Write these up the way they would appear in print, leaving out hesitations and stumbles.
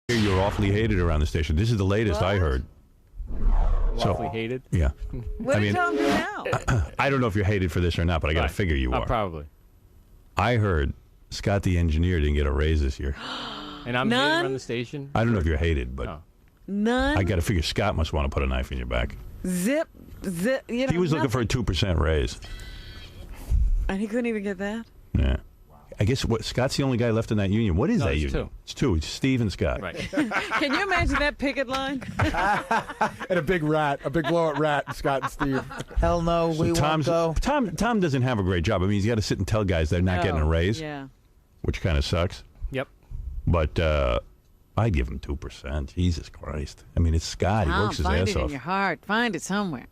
You're awfully hated around the station. This is the latest I heard. Awfully hated? Yeah. What did Tom do now? I don't know if you're hated for this or not, but I got to figure you are. Probably. I heard Scott the engineer didn't get a raise this year. And I'm hated around the station? I don't know if you're hated, but None? I got to figure Scott must want to put a knife in your back. Zip. You know, He was looking for a 2% raise. And he couldn't even get that? Yeah. I guess Scott's the only guy left in that union. What is that union? Two. It's two. It's Steve and Scott. Right. Can you imagine that picket line? And a big blow-up rat, Scott and Steve. Hell no, we won't go. Tom doesn't have a great job. I mean, he's got to sit and tell guys they're not getting a raise, which kind of sucks. Yep. But I'd give him 2%. Jesus Christ. I mean, it's Scott. He works his ass find it off. in your heart. Find it somewhere.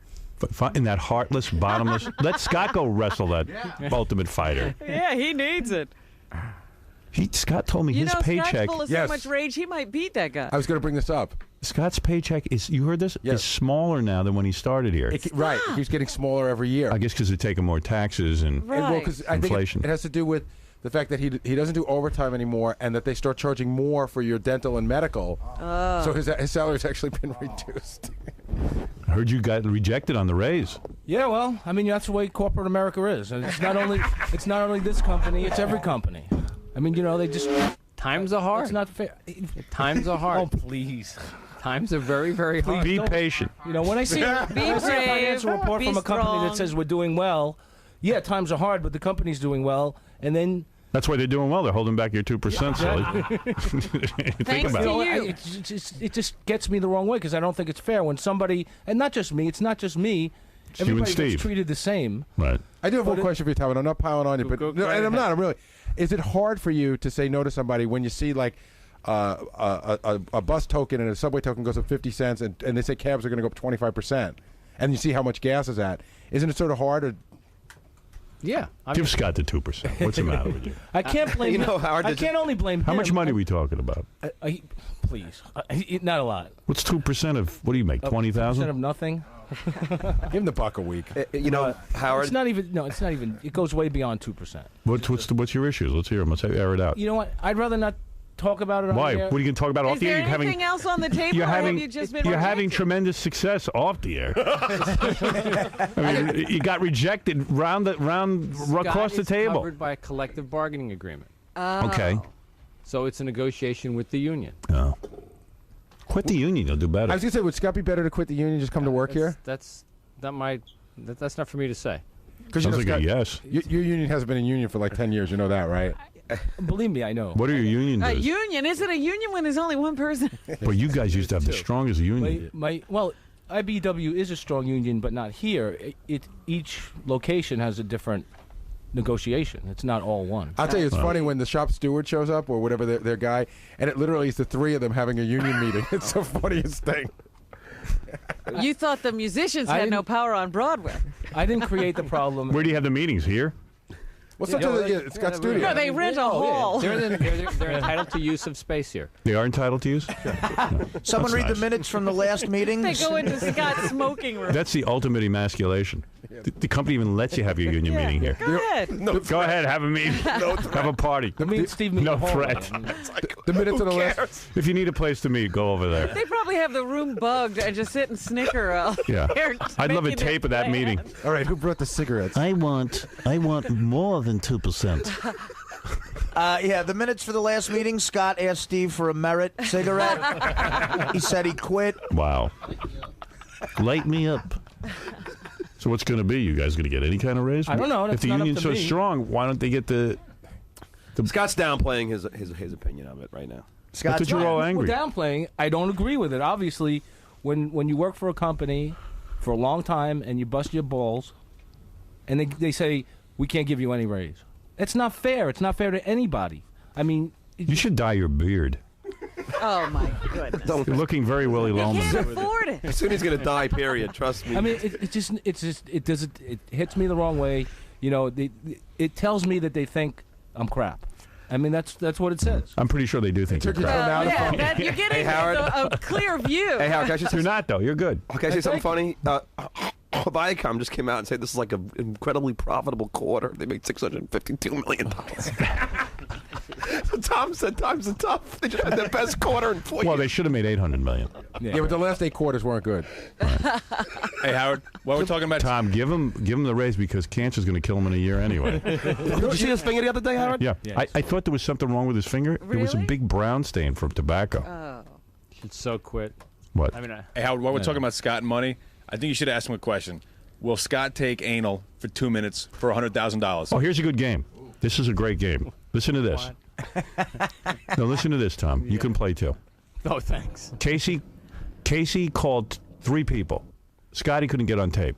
In that heartless, bottomless. Let Scott go wrestle that Ultimate Fighter. Yeah, he needs it. Scott told me his paycheck. Scott's full of so much rage, he might beat that guy. I was going to bring this up. Scott's paycheck is, you heard this? Yes. Is smaller now than when he started here. Right. He's getting smaller every year. I guess because they're taking more taxes and inflation. It has to do with the fact that he doesn't do overtime anymore, and that they start charging more for your dental and medical. So his salary's actually been reduced. I heard you got rejected on the raise. Yeah, well, I mean, that's the way corporate America is, and it's not only this company, it's every company. I mean, you know, they just times are hard. It's not fair. Times are hard. Oh, please. Times are very, very hard. Be patient. You know, when I see a financial report from a company that says we're doing well, yeah, times are hard, but the company's doing well, and then. That's why they're doing well. They're holding back your 2%. Think about it. It just gets me the wrong way because I don't think it's fair when somebody, and not just me, it's not just me. Everybody gets treated the same. Right. I do have one question for you, Tom, and I'm not piling on you, but and I'm not. I'm really. Is it hard for you to say no to somebody when you see like a bus token and a subway token goes up 50 cents, and they say cabs are going to go up 25%, and you see how much gas is at? Isn't it sort of hard? Or, yeah. Give Scott the 2%. What's the matter with you? I can't blame him. I can't only blame him. How much money are we talking about? Please. Not a lot. What's 2% of, what do you make, 20,000? 2% of nothing. Give him the buck a week. You know, Howard. It's not even. No, it's not even. It goes way beyond 2%. What's your issues? Let's hear them. Let's air it out. You know what? I'd rather not talk about it. Why? On the air. What are you going to talk about off the air? Is there anything else on the table? You're having, or have you just been you're having rejected? tremendous success off the air. I mean, you got rejected across the table. Covered by a collective bargaining agreement. Okay. So it's a negotiation with the union. Oh. Quit the union. You'll do better. I was going to say, would Scott be better to quit the union and just come to work here? That's not for me to say. Sounds like a yes. Your union hasn't been in union for like 10 years. You know that, right? Believe me, I know. What are your union A does? union? Is it a union when there's only one person? Well, you guys used to have the strongest union. Well, IBW is a strong union, but not here. Each location has a different negotiation. It's not all one. I'll tell you, it's funny when the shop steward shows up or whatever their guy, and it literally is the three of them having a union meeting. It's the funniest thing. You thought the musicians had no power on Broadway. I didn't create the problem. Where do you have the meetings? Here? Well, it's got studio. No, they rent a hall. They're entitled to use of space here. They are entitled to use? Someone read the minutes from the last meeting. They go into Scott's smoking room. That's the ultimate emasculation. The company even lets you have your union meeting here. Go ahead. Go ahead, have a meeting. Have a party. No threat. The minutes of the last. If you need a place to meet, go over there. They probably have the room bugged and just sit and snicker. Yeah. I'd love a tape of that meeting. All right, who brought the cigarettes? I want more than 2%. Yeah, the minutes for the last meeting, Scott asked Steve for a merit cigarette. He said he quit. Wow. Light me up. So what's going to be? You guys going to get any kind of raise? I don't know. If the union's so strong, why don't they get the... Scott's downplaying his opinion of it right now. That's what you're all angry. We're downplaying. I don't agree with it. Obviously, when you work for a company for a long time and you bust your balls, and they say, we can't give you any raise. It's not fair. It's not fair to anybody. I mean... You should dye your beard. Oh, my goodness. You're looking very Willy Loman. You can't afford it. As soon as he's going to die, period. Trust me. I mean, it hits me the wrong way. You know, it tells me that they think I'm crap. I mean, that's what it says. I'm pretty sure they do think you're crap. You're getting a clear view. Hey, Howard, can I just You're not, though. You're good. Can I say something funny? Viacom just came out and said this is like an incredibly profitable quarter. They made $652 million. So Tom said times are tough. They just had their best quarter in 4 years. Well, they should have made $800 million. Yeah, but the last 8 quarters weren't good. Hey, Howard, what we're talking about? Tom, give him the raise because cancer's going to kill him in a year anyway. Did you see his finger the other day, Howard? Yeah. Yes. I thought there was something wrong with his finger. There was a Really? big brown stain from tobacco. Oh. Should so quit. What? I mean, Hey, Howard, while we're talking about Scott and money, I think you should ask him a question. Will Scott take anal for 2 minutes for $100,000? Oh, here's a good game. This is a great game. Listen to this. No, listen to this, Tom. You can play too. Oh, thanks. Casey called 3 people. Scotty couldn't get on tape.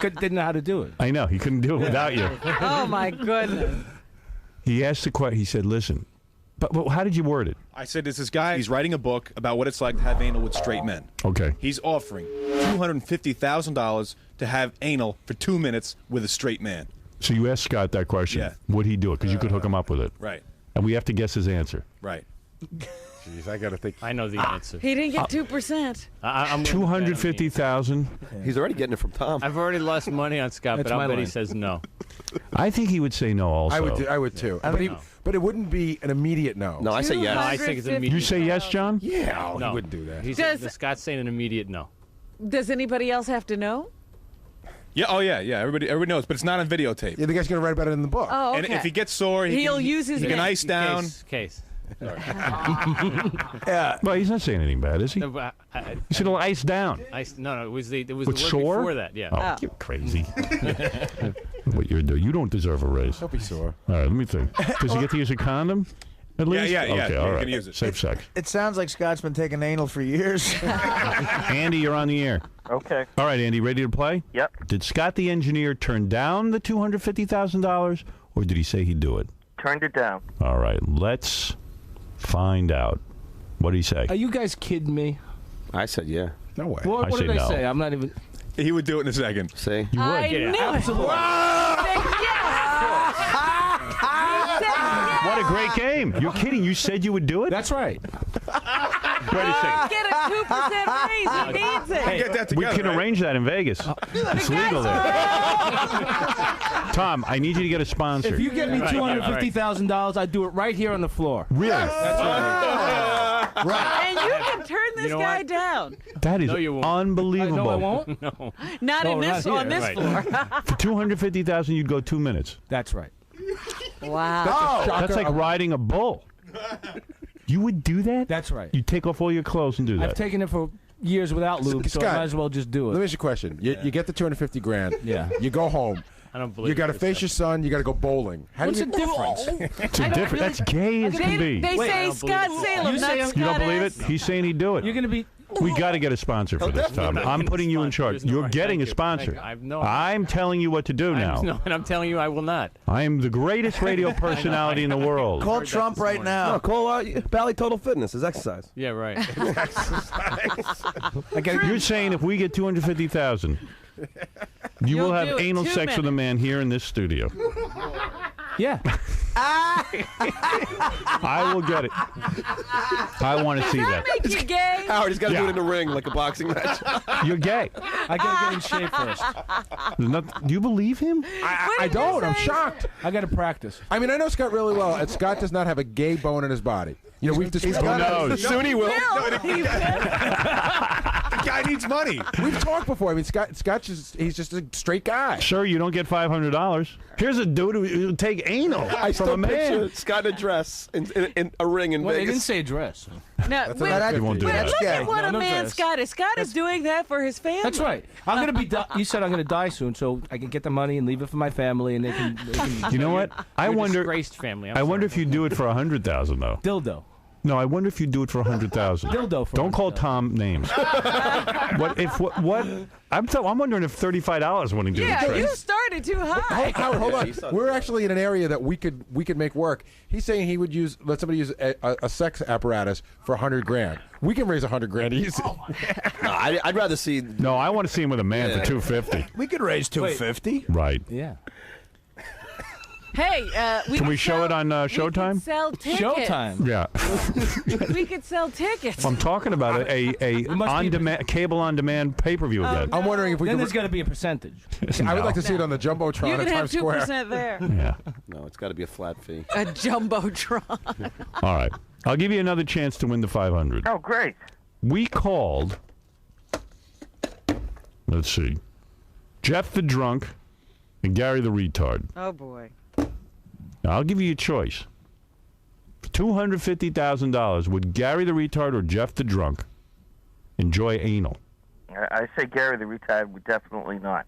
Didn't know how to do it. I know. He couldn't do it without you. Oh my goodness. He asked the question. He said, listen, but how did you word it? I said, there's this guy, he's writing a book about what it's like to have anal with straight men. Okay. He's offering $250,000 to have anal for 2 minutes with a straight man. So you asked Scott that question. Yeah. Would he do it? Because you could hook him up with it. Right, And we have to guess his answer. right. Jeez, I got to think. I know the answer. He didn't get 2%. I'm 250,000. He's already getting it from Tom. I've already lost money on Scott, That's but my I'll bet he line. says no. I think he would say no also. I would too. But it wouldn't be an immediate no. No, I say yes. No, I think it's immediate. You say yes, John? Yeah, No. he wouldn't do that. He's Scott's saying an immediate no. Does anybody else have to know? Yeah, oh yeah, yeah. Everybody knows, but it's not on videotape. Yeah, the guy's going to write about it in the book. Oh, okay. And if he gets sore, He'll use his he can name. ice down. Case. Well, he's not saying anything bad, is he? No, but He said he'll ice down. no, it was the With word sore? before that. Yeah. Oh, you're crazy. What you're doing. You don't deserve a raise. Don't be sore. All right, let me think. Does he get to use a condom? At least? yeah, Okay, you're all gonna right. use it. Safe sex. It sounds like Scott's been taking anal for years. Andy, you're on the air. Okay. All right, Andy, ready to play? Yep. Did Scott the engineer turn down the $250,000, or did he say he'd do it? Turned it down. All right, let's find out. What did he say? Are you guys kidding me? I said yeah. No way. What I did say I no. say? I'm not even. He would do it in a second. See? You would. I knew it. Absolutely. What a great game. You're kidding. You said you would do it? That's right. Wait a second. Get a 2% raise. He needs it. Get that We together. can arrange that in Vegas. It's legal there. Tom, I need you to get a sponsor. If you get me Right, $250,000, I'd do it right here on the floor. Really? That's right. And you can turn this You know guy what? down. That is No, you won't. unbelievable. No, I won't. No. Not No, in this not on here. this Right. floor. For $250,000, you'd go 2 minutes. That's right. Wow. That's like riding a bull. You would do that? That's right. You take off all your clothes and do that. I've taken it for years without lube, so I Scott, might as well just do Let me it. ask you a question. You get the $250,000. Yeah. You go home. I don't believe You got to this face stuff. your son. You got to go bowling. How What's do the you? difference? It's a different. That's gay as can be. They I say don't Scott believe it. Salem, You not say I'm- Scott You don't believe it? S. He's saying he'd do it. You're going to be. We got to get a sponsor for this, Tom. I'm putting you in charge. There's no You're right. getting Thank a you. sponsor. Thank you. I've no- I'm telling you what to do now. No, and I'm telling you, I will not. I am the greatest radio personality in the world. Call heard that Trump this right morning. now. No, call Bally Total Fitness. Is exercise. Yeah, right. You're saying if we get $250,000, you will You'll have do it. anal 2 sex with a minutes. man here in this studio. Yeah. I will get it. I want to see Does that that. make you gay? Howard, he's got to do Yeah. it in the ring like a boxing match. You're gay. I got to get in shape first. Do you believe him? I don't. I'm shocked. I got to practice. I mean, I know Scott really well, and Scott does not have a gay bone in his body. You know, we've discussed. Who knows? Soon he will. The guy needs money. We've talked before. I mean, Scott's he's just a straight guy. Sir, you don't get $500. Here's a dude who will take anal I from a still man. picture Scott in a dress in a ring in Well, they didn't Vegas. say dress. No, wait, You won't do wait, that. look gay. at what No, a no man dress. Scott is. Scott is doing that for his family. That's right. I'm gonna be. You said I'm gonna die soon, so I can get the money and leave it for my family, and they can. You know what? I You're wonder. disgraced family. I wonder if you do it for $100,000 though. Dildo. No, I wonder if you do it for $100,000. Dildo for Don't call $100,000. Tom names. What? I'm wondering if $35 wouldn't do Yeah, the you trick. started too high. Howard, hold on. he's not We're doing actually in an area that we could make work. He's saying he would let somebody use a sex apparatus for $100,000. We can raise $100,000 easy. No, I'd rather see. No, I want to see him with a man for $250. We could raise $250. Right. Yeah. Hey, Can we show it on We Showtime? could sell tickets. Showtime. Yeah. We could sell tickets. I'm talking about a must be- on-demand, cable-on-demand pay-per-view again. I'm wondering if we Then could. there's got to be a percentage. I would like to see it on the jumbotron You at can have Times Square. 2% there. Yeah. No, it's got to be a flat fee. A jumbotron. All right. I'll give you another chance to win the 500. Oh, great. We called, let's see, Jeff the Drunk and Gary the Retard. Oh, boy. Now, I'll give you a choice. For $250,000, would Gary the Retard or Jeff the Drunk enjoy anal? I say Gary the Retired would definitely not.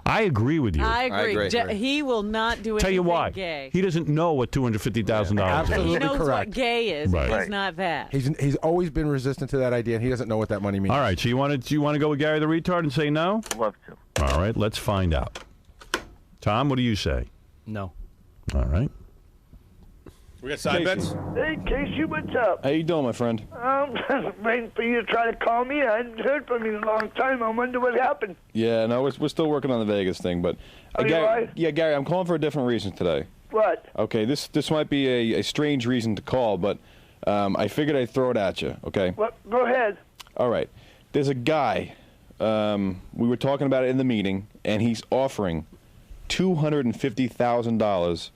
I agree with you. I agree. agree. He will not do anything Tell you why. gay. He doesn't know what $250,000 is. Absolutely He knows correct. what gay is. Right. He's Right. not that. He's always been resistant to that idea, and he doesn't know what that money means. All right, so you want to go with Gary the Retard and say no? Love to. All right, let's find out. Tom, what do you say? No. All right. We got side bets. Hey, Casey, what's up? How you doing, my friend? I'm waiting for you to try to call me. I hadn't heard from you in a long time. I wonder what happened. Yeah, no, we're still working on the Vegas thing, but you Gary, are? yeah, Gary, I'm calling for a different reason today. What? Okay, this might be a strange reason to call, but I figured I'd throw it at you. Okay. What? Go ahead. All right. There's a guy. We were talking about it in the meeting, and he's offering $250,000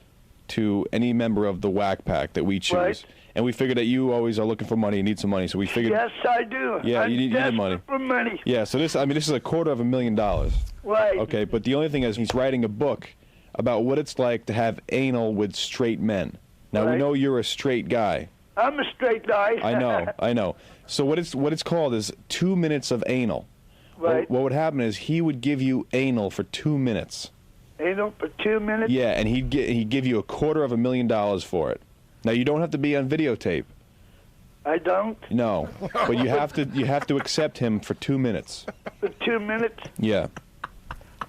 to any member of the Whack Pack that we choose. Right. And we figured that you always are looking for money and need some money, so we figured. Yes, I do. Yeah, I'm you need desperate money. for money. Yeah, so this is $250,000. Right. Okay, but the only thing is he's writing a book about what it's like to have anal with straight men. Now we Right. know you're a straight guy. I'm a straight guy. I know. So what it's called is 2 minutes of anal. Right. What would happen is he would give you anal for 2 minutes. Anal for 2 minutes? Yeah, and he'd give you $250,000 for it. Now you don't have to be on videotape. I don't? No, but you have to accept him for 2 minutes. For 2 minutes? Yeah,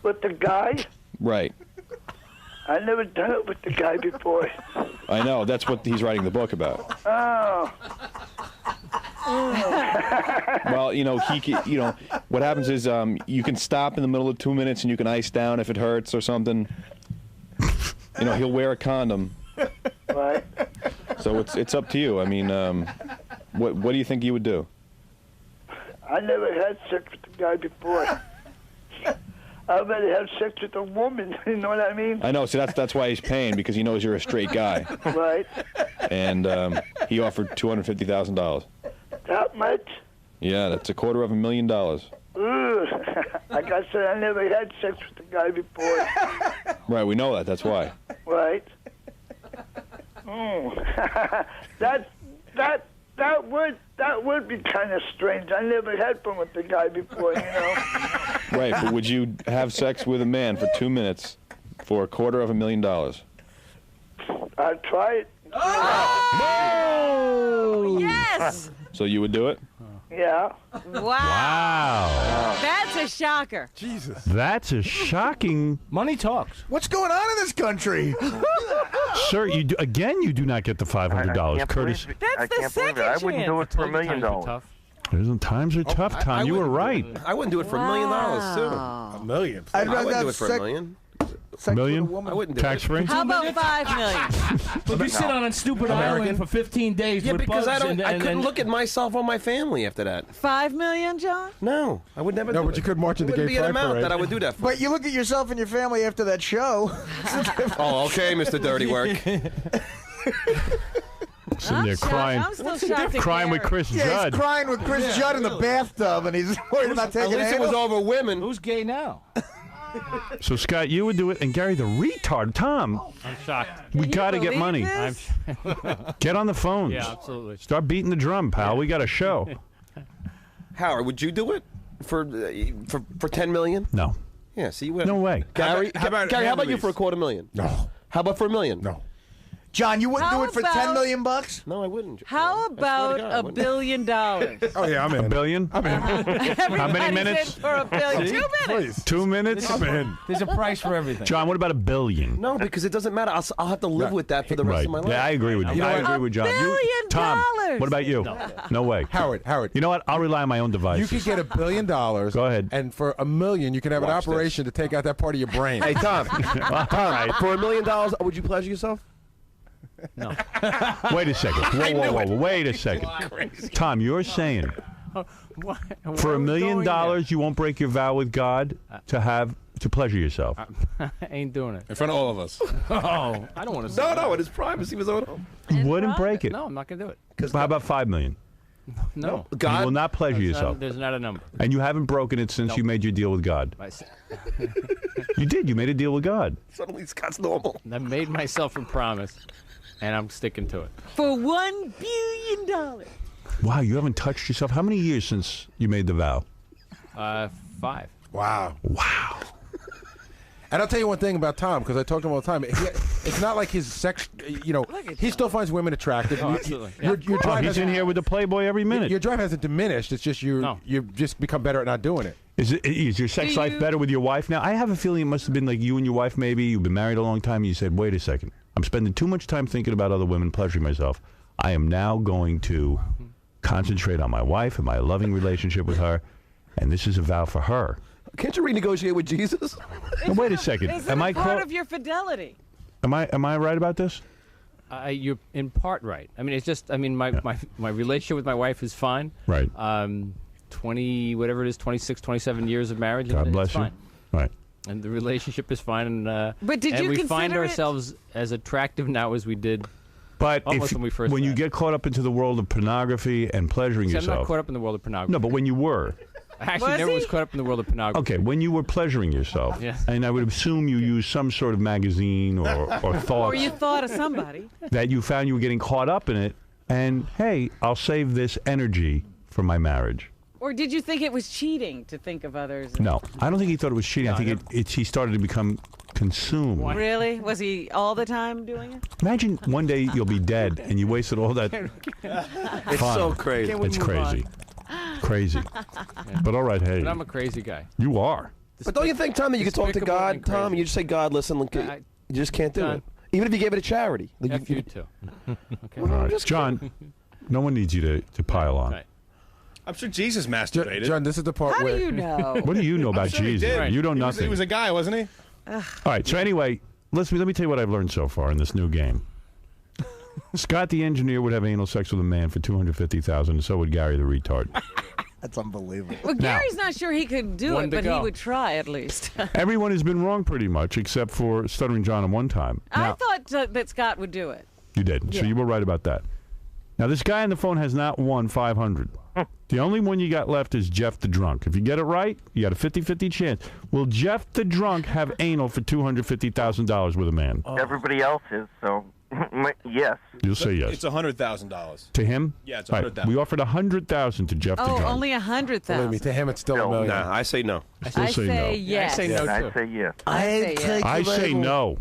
With the guy? right. I never done it with the guy before. I know. That's what he's writing the book about. Oh. Well, what happens is you can stop in the middle of 2 minutes and you can ice down if it hurts or something. He'll wear a condom. Right. So it's up to you. I mean, what do you think you would do? I never had sex with the guy before. I'd rather have sex with a woman, you know what I mean? I know. See, that's why he's paying, because he knows you're a straight guy, Right. and he offered $250,000. That much? Yeah, that's $250,000. Ooh. Like I said, I never had sex with the guy before. Right, we know that. That's why. Right. That would be kind of strange. I never had fun with the guy before, you know. Right, but would you have sex with a man for 2 minutes for $250,000? I'd try it. Oh! Yes! So you would do it? Yeah. Wow. That's a shocker. Jesus. That's a shocking. Money talks. What's going on in this country? Sir, you do not get the $500. Curtis. That's I the can't believe second it. I wouldn't do it for $1 million. Tough. Times are tough, Tom. You were right. I wouldn't do it for $1 million, too. $1 million. I'd I rather wouldn't have do it for $1 million. sex Million? with a woman. I wouldn't do Tax it. free? How about $5 million? If you sit on a stupid island for 15 days Yeah, with because bugs I couldn't and look at myself or my family after that. $5 million, John? No, I would never do No, it. but you could march in the It wouldn't gay be an pride amount parade. that I would do that for. But you look at yourself and your family after that show. Oh, okay, Mr. Dirty Work. Sitting there shocked. crying. I'm still shocked. at Crying with Gary. Chris Yeah, Judd. he's crying with Chris Judd in the bathtub, and he's worried about At taking least it was anal. over women. who's gay now? So, Scott, you would do it, and Gary the retard. Tom, I'm shocked. we Can you got to get believe money. this? Get on the phones. Yeah, absolutely. Start beating the drum, pal. We got a show. Howard, would you do it for $10 million? No. Yeah, see, you would. No way. Gary, Gary, how about you for $250,000? No. How about for $1 million? No. John, you wouldn't How do it for about- $10 million? No, I wouldn't. How I swear to about God, I $1 wouldn't. billion? Oh yeah, I'm in. $1 billion? I'm in. Everybody's minutes? in for $1 billion. 2 minutes. Please. 2 minutes? I'm in. There's a price for everything. John, what about $1 billion? No, because it doesn't matter. I'll have to live with that for the rest Right. of my life. Yeah, I agree with you. You know I what? agree with John. $1 billion. Tom, what about you? No way. Howard. You know what? I'll rely on my own You devices. could get $1 billion. Go ahead. And for $1 million, you can have an Watch operation to take out that part of your brain. Hey, Tom. All right. For $1 million, would you pleasure yourself? No. Wait a second. Whoa. Wait a second. Tom, you're saying Why for are $1 we million going you won't break your vow with God to pleasure yourself? there? I ain't doing it. In front of all of us. Oh, I don't want to. No, it is privacy was on home. You wouldn't break it. No, I'm not gonna do it. How about $5 million? No. You God, will not pleasure yourself. There's not a number. And you haven't broken it since you made your deal with God. You did. You made a deal with God. suddenly Scott's normal. I made myself a promise, and I'm sticking to it. For $1 billion. Wow, you haven't touched yourself. How many years since you made the vow? 5. Wow. Wow. And I'll tell you one thing about Tom, because I talk to him all the time. It's not like his sex, he still finds women attractive. Oh, absolutely. Your drive Oh, he's hasn't- in here with the Playboy every minute. Your drive hasn't diminished. It's just No. you've just become better at not doing it. Is your sex Do life you- better with your wife now? I have a feeling it must have been like you and your wife maybe. You've been married a long time and you said, wait a second. I'm spending too much time thinking about other women, pleasuring myself. I am now going to concentrate on my wife and my loving relationship with her. And this is a vow for her. Can't you renegotiate with Jesus? Now, wait a second. Is Am it I part of your fidelity? am I right about this? You're in part right. I mean, it's just. I mean, my relationship with my wife is fine. Right. 20 whatever it is, 26, 27 years of marriage. God and bless it's you. fine. Right. And the relationship is fine. And But did and you we find consider it- ourselves as attractive now as we did. But Almost when we first when you met. get caught up into the world of pornography and pleasuring See, I'm not yourself. caught up in the world of pornography. No, but when you were. I actually Was never was he? caught up in the world of pornography. Okay, when you were pleasuring yourself, Yeah. and I would assume you used some sort of magazine or thoughts Or you thought of somebody? that you found you were getting caught up in it, and hey, I'll save this energy for my marriage. Or did you think it was cheating to think of others? No, I don't think he thought it was cheating. I think he started to become consumed. Really? Was he all the time doing it? Imagine one day you'll be dead and you wasted all that It's fun. so crazy. Can't we It's move crazy. Crazy. But all right, hey, But I'm a crazy guy. you are. But don't you think, Tom, that you could talk to Despicable God, and crazy. Tom, and you just say, God, listen, look, I- you just can't do John. it. Even if you gave it to charity. Like, F you too. Okay. All right. John, no one needs you to pile on. Right. I'm sure Jesus masturbated. John, this is the part How where do you know? What do you know about Sure he Jesus? did. You know He nothing. was a guy, wasn't he? All right. So anyway, let me tell you what I've learned so far in this new game. Scott the engineer would have anal sex with a man for $250,000, and so would Gary the retard. That's unbelievable. Well, Gary's not sure he could do One it, to but he go. would try at least. Everyone has been wrong pretty much, except for Stuttering John at one time. I Now, thought that Scott would do it. you did. So Yeah. you were right about that. Now, this guy on the phone has not won 500. The only one you got left is Jeff the Drunk. If you get it right, you got a 50-50 chance. Will Jeff the Drunk have anal for $250,000 with a man? Everybody else is, so yes. You'll say yes. It's $100,000. To him? Yeah, it's All right, $100,000. we offered $100,000 to Jeff the Oh, Drunk. only Believe me, 100,000. to him it's still $1 million. Nah, I say no. Still I say say no. yes. I say no I too. say yes. I say yes. I say no.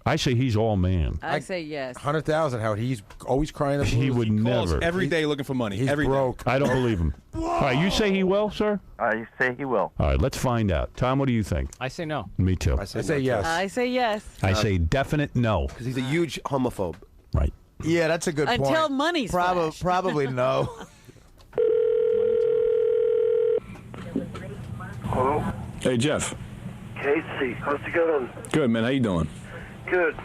I say he's all man. I say yes. 100,000, Howard. He's always crying. The He blues. would Calls never. every day looking for money. He's every day. broke. I don't believe him. All right, you say he will, sir? I say he will. All right, let's find out. Tom, what do you think? I say no. Me too. I say yes. I say yes. I say definite no. Because he's a huge homophobe. Right. Yeah, that's a good point. Until money's flashed. Probably no. Hello? Hey, Jeff. Casey, how's it going? Good, man. How you doing? Good.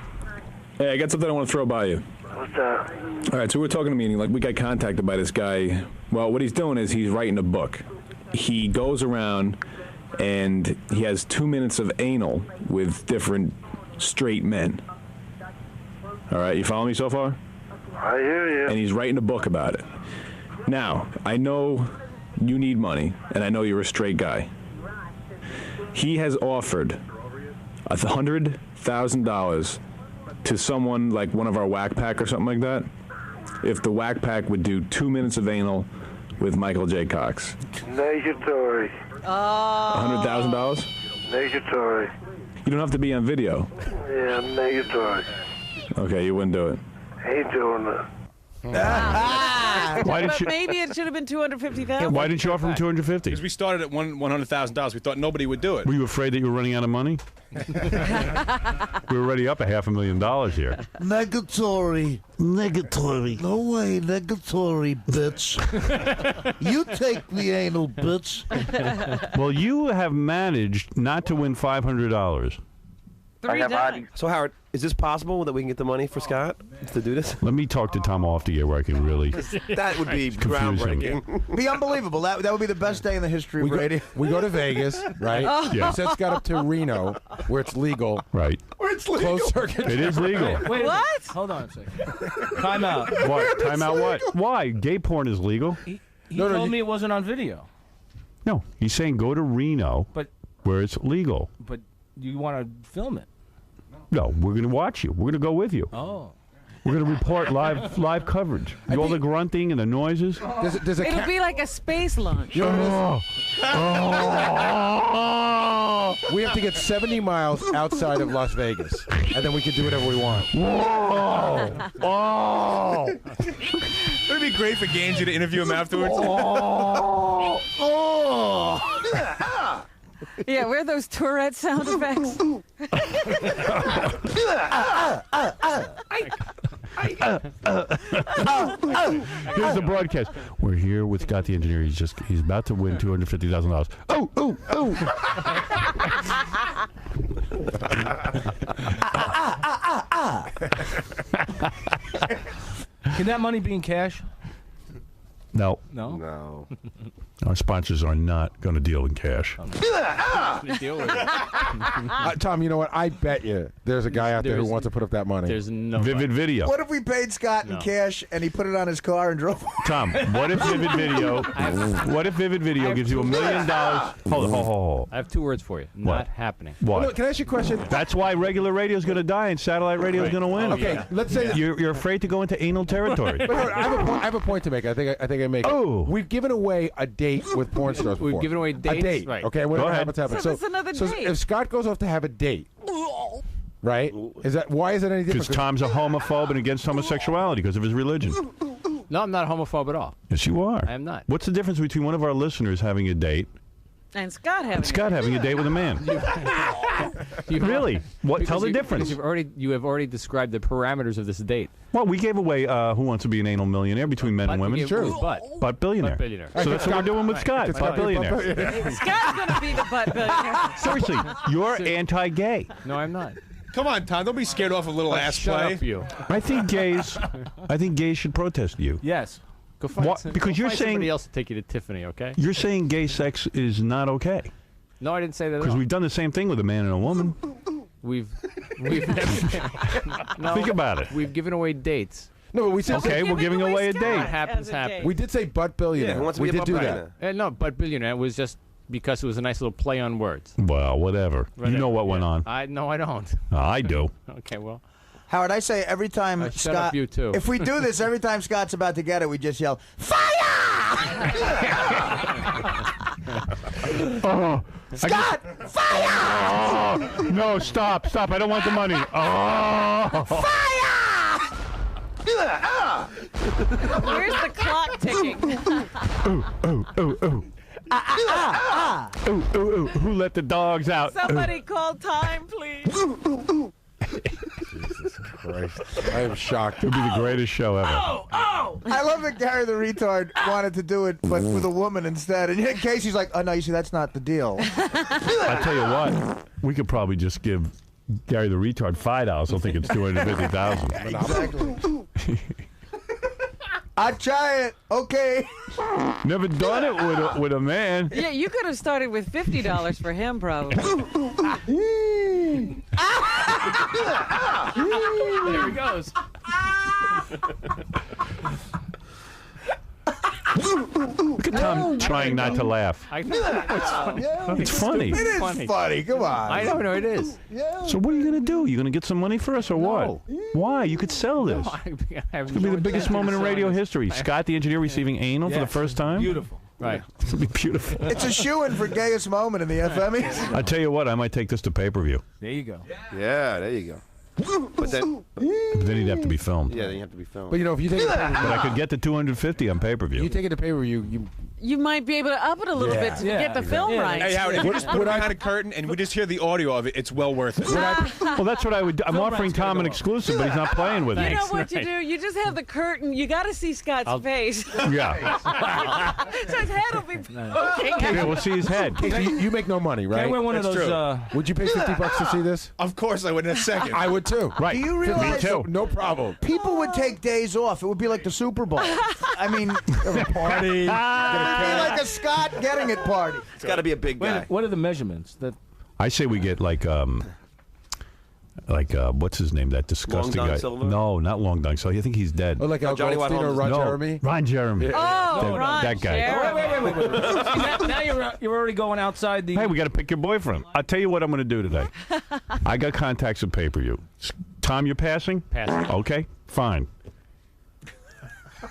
Hey, I got something I want to throw by you. What's that? All right, so we were talking to a meeting. Like, we got contacted by this guy. Well, what he's doing is he's writing a book. He goes around and he has 2 minutes of anal with different straight men. All right, you follow me so far? I hear you. And he's writing a book about it. Now, I know you need money, and I know you're a straight guy. He has offered $100,000 to someone like one of our Whack Pack or something like that, if the Whack Pack would do 2 minutes of anal with Michael J. Cox. Negatory. $100,000? Negatory. You don't have to be on video. Yeah, negatory. Okay, you wouldn't do it. Ain't doing it. Why did But you? maybe it should have been 250,000. Why didn't you offer him 250? Because we started at $100,000. We thought nobody would do it. Were you afraid that you were running out of money? We were already up a $500,000 here. Negatory. No way, negatory, bitch. You take the anal, bitch. Well, you have managed not to win $500. 3 times. So, Howard, is this possible that we can get the money for Scott to do this? Let me talk to Tom off the air where I can really. That would be Confuse him. groundbreaking. Be unbelievable. That would be the best day in the history of radio. We go to Vegas, right? Oh. Yeah. Seth Scott up to Reno, where it's legal. Right. Closed circuit. It is legal. Wait, What? Hold on a second. Time out. What? Time out what? Why? Gay porn is legal? He No, told you- me it wasn't on video. No. He's saying go to Reno But where it's legal. but you want to film it? No, we're going to watch you. We're going to go with you. Oh. We're going to report live coverage. All the grunting and the noises. Does a It'll be like a space launch. You know what it is? We have to get 70 miles outside of Las Vegas, and then we can do whatever we want. Whoa! Oh! It'd be great for Gansey to interview him afterwards. Yeah, where are those Tourette sound effects? Here's the broadcast. We're here with Scott the engineer. He's about to win $250,000. Oh, oh, oh! Can that money be in cash? No, No. No. our sponsors are not going to deal in cash. Deal with it. Tom, you know what? I bet you there's a guy out there who There's- wants to put up that money. There's no Vivid Video. What if we paid Scott in No. cash and he put it on his car and drove? Tom, what if Vivid Video? What if Vivid Video gives you $1 million? Hold. I have 2 words for you. Not happening. What? Look, can I ask you a question? That's why regular radio is going to die and satellite radio is going to win. Okay, let's say that You're afraid to go into anal territory. But I have a point to make. I think I make it. Oh. We've given away a date with porn stars before. We've given away a dates? date. Right. Okay, whatever ahead. happens, happens. So that's another date. if Scott goes off to have a date, right? Why is it any different? Because Tom's a homophobe and against homosexuality because of his religion. No, I'm not a homophobe at all. Yes, you are. I am not. What's the difference between one of our listeners having a date And Scott having and Scott having a date with a man? Really? What? Tell the difference. You have already described the parameters of this date. Well, we gave away Who Wants to Be an Anal Millionaire between men and women. It was butt. Butt billionaire. Butt billionaire. So that's what we're doing with Scott. It's Butt Scott being billionaire. Scott's going to be the butt billionaire. Seriously, you're anti-gay. No, I'm not. Come on, Tom. Don't be scared off a little ass Shut play. up, you. I think gays should protest you. Yes. Go find What? some- Because go you're find saying- somebody else to take you to Tiffany, okay? You're saying gay sex is not okay No, I didn't say that at because all. we've done the same thing with a man and a woman. We've never. No, Think about it. We've given away dates. No, but we said Okay, we're giving away a Scott date. What happens, as a happens. date. we did say butt billionaire. Yeah, who wants to we be a did do butt that. billionaire? No, but billionaire was just because it was a nice little play on words. Well, whatever. You know what went on. I don't. I do. Okay, well, Howard, I say every time shut Scott. up, you too. If we do this, every time Scott's about to get it, we just yell, "Fire!" Scott, fire! Oh, no, stop. I don't want the money. Oh. Where's the clock ticking? Ooh, who let the dogs out? Somebody call time, please. Jesus Christ. I am shocked. It would be the greatest show ever. I love that Gary the retard wanted to do it, but with a woman instead. And in case he's like, "Oh no, you see, that's not the deal." I tell you what, we could probably just give Gary the retard $5. He'll think it's $250,000. Exactly. I'd try it. Okay. Never done it with a man. Yeah, you could have started with $50 for him, probably. there he goes. Look at Tom trying not to laugh. I know. It's funny. It is funny. Come on. I know it is. So what are you going to do? You going to get some money for us or what? No. Why? You could sell this. It's going to be the biggest moment in radio history. Scott the engineer receiving anal for the first time. Beautiful. Right. It'll be beautiful. It's a shoo-in for gayest moment in the FMEs. I tell you what, I might take this to pay-per-view. There you go. Yeah, there you go. But then he'd have to be filmed. Yeah, then you have to be filmed. But you know, if you take it, But I could get the 250 on pay-per-view. you take it to pay-per-view, You might be able to up it a little bit to get the film right. Hey, Howard, if you just put it behind a curtain and we just hear the audio of it, it's well worth it. Well, that's what I would do. I'm offering Tom an exclusive, but he's not playing with You me. know what you do? You just have the curtain. You got to see Scott's face. Yeah. So his head will be poking Yeah, out. we'll see his head. you make no money, right? Can I wear one of That's those? true. Would you pay $50 to see this? Of course I would in a second. I would too. Right. Do you realize Me too. No problem. people would take days off? It would be like the Super Bowl. I mean, Have a party. it'd be like a Scott getting it party. It's got to be a big guy. What are the measurements? I say we get like what's his name? That disgusting Long Don guy. Silver? No, not Long Don. So I think he's dead. Oh, like Al Johnny White Goldstein or Holmes. Ron no, Jeremy? Ron Jeremy. Oh, Ron that guy. Jeremy. Wait. Now you're already going outside the. Hey, we got to pick your boyfriend. I'll tell you what I'm going to do today. I got contacts with pay-per-view. Tom, you're passing? Passing. Okay, fine.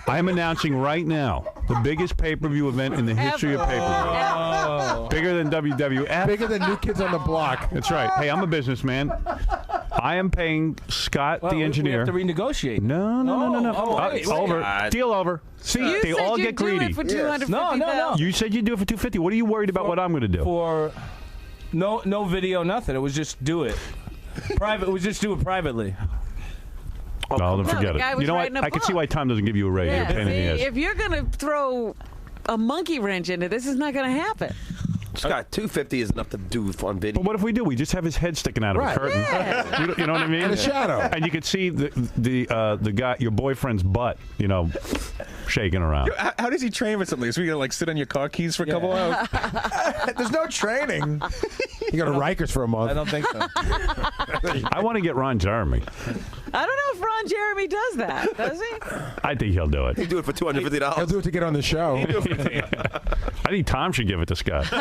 I am announcing right now the biggest pay-per-view event in the history of pay-per-view. Bigger than WWF. Bigger than New Kids on the Block. That's right. Hey, I'm a businessman. I am paying Scott, Well, the engineer. We have to renegotiate. No. Wait, It's over. God. Deal over. See, You they said all you'd get do greedy. it for $250,000. No. You said you'd do it for $250. What are you worried about? What I'm going to do? For no video, nothing. It was just do it. Private. We just do it privately. Well, then No, forget the guy it. was You know what? writing a I can see book. why Tom doesn't give you a raise. You're a Yeah, pain in the see, ass. if you're going to throw a monkey wrench into this, is not going to happen. Scott, 250 is enough to do on video. But what if we do? We just have his head sticking out of Right. a curtain. Yeah. You know what I mean? In a shadow. And you could see the guy, your boyfriend's butt, shaking around. How does he train for something? So we gotta like sit on your car keys for a couple hours? There's no training. You go to Rikers for a month. I don't think so. I want to get Ron Jeremy. I don't know if Ron Jeremy does that, does he? I think he'll do it. He'd do it for $250. He'll do it to get on the show. I think Tom should give it to Scott.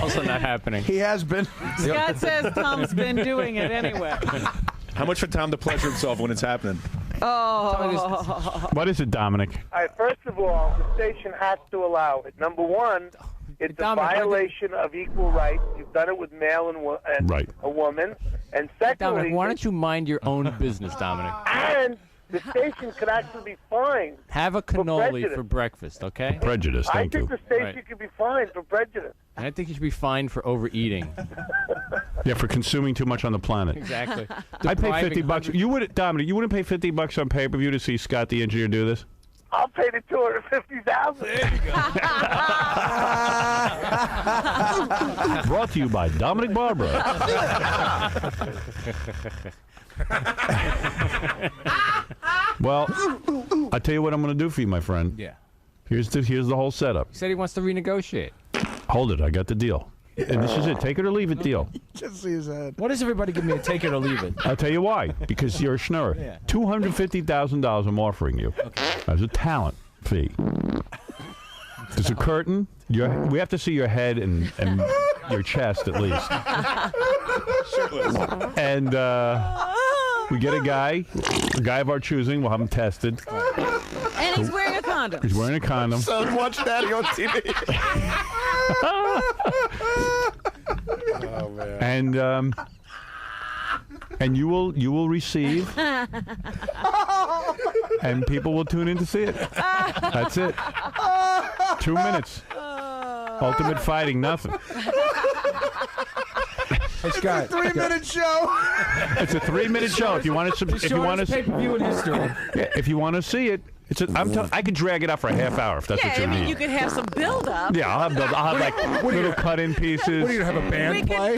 Also not happening. He has been. Scott says Tom's been doing it anyway. How much for Tom to pleasure himself when it's happening? Oh. What is it, Dominic? All right, first of all, the station has to allow it. Number one, it's a Dominic, violation of equal rights. You've done it with male and Right. a woman. And secondly, Dominic, why don't you mind your own business, Dominic? and the station could actually be fined. Have a cannoli prejudice. for breakfast, okay? Prejudice, I thank think you. the station Right. could be fined for prejudice. And I think you should be fined for overeating. Yeah, for consuming too much on the planet. Exactly. I pay $50. Depriving You would, Dominic? You wouldn't pay $50 on pay-per-view to see Scott the engineer do this? I'll pay the $250,000. Brought to you by Dominic Barbara. Well, I tell you what I'm going to do for you, my friend. Yeah. Here's the whole setup. He said he wants to renegotiate. Hold it, I got the deal. And this is it. Take it or leave it deal. Just see his head. Why does everybody give me a take it or leave it? I'll tell you why. Because you're a schnurrer. Yeah. $250,000 I'm offering you as a talent fee. There's a curtain. We have to see your head and your chest at least. And we get a guy of our choosing. We'll have him tested. And he's wearing a condom. He's wearing a condom. Son, watch Daddy on TV. Oh, man. And you will receive, and people will tune in to see it. That's it. 2 minutes. Ultimate fighting, nothing. Hey, Scott. 3-minute show. It's a 3-minute show. If you want to, if you want to, pay-per-view in history. yeah, if you want to see it, I could drag it out for a half hour if that's what Yeah, you I mean, need. you could have some build-up. Yeah, I'll have like little cut-in pieces. What do you have a band play?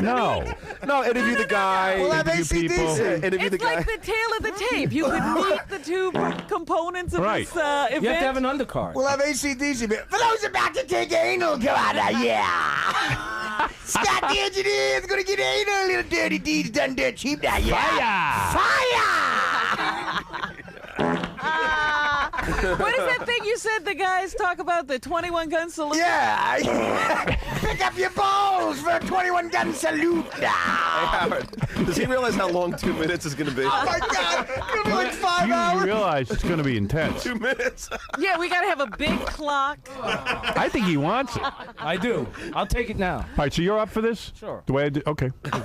No. No, interview the guy. We'll have Interview people. AC/DC. Interview the It's guy. like the tail of the tape. You could meet the two components of Right. this event. You have to have an undercard. We'll have AC/DC. For those about to take anal, come on now, yeah. Scott the engineer is going to get anal. Little dirty deeds done dirt cheap now, yeah. Fire! What is that thing you said the guys talk about, the 21 gun salute? Yeah. Pick up your balls for a 21 gun salute now. Hey, Howard, does he realize how long 2 minutes is going to be? Oh my God! It's gonna be like 5 hours. You realize it's going to be intense. 2 minutes. Yeah, we got to have a big clock. I think he wants it. All I do. I'll take it now. right, so you're up for this? Sure. The way I do? Okay. I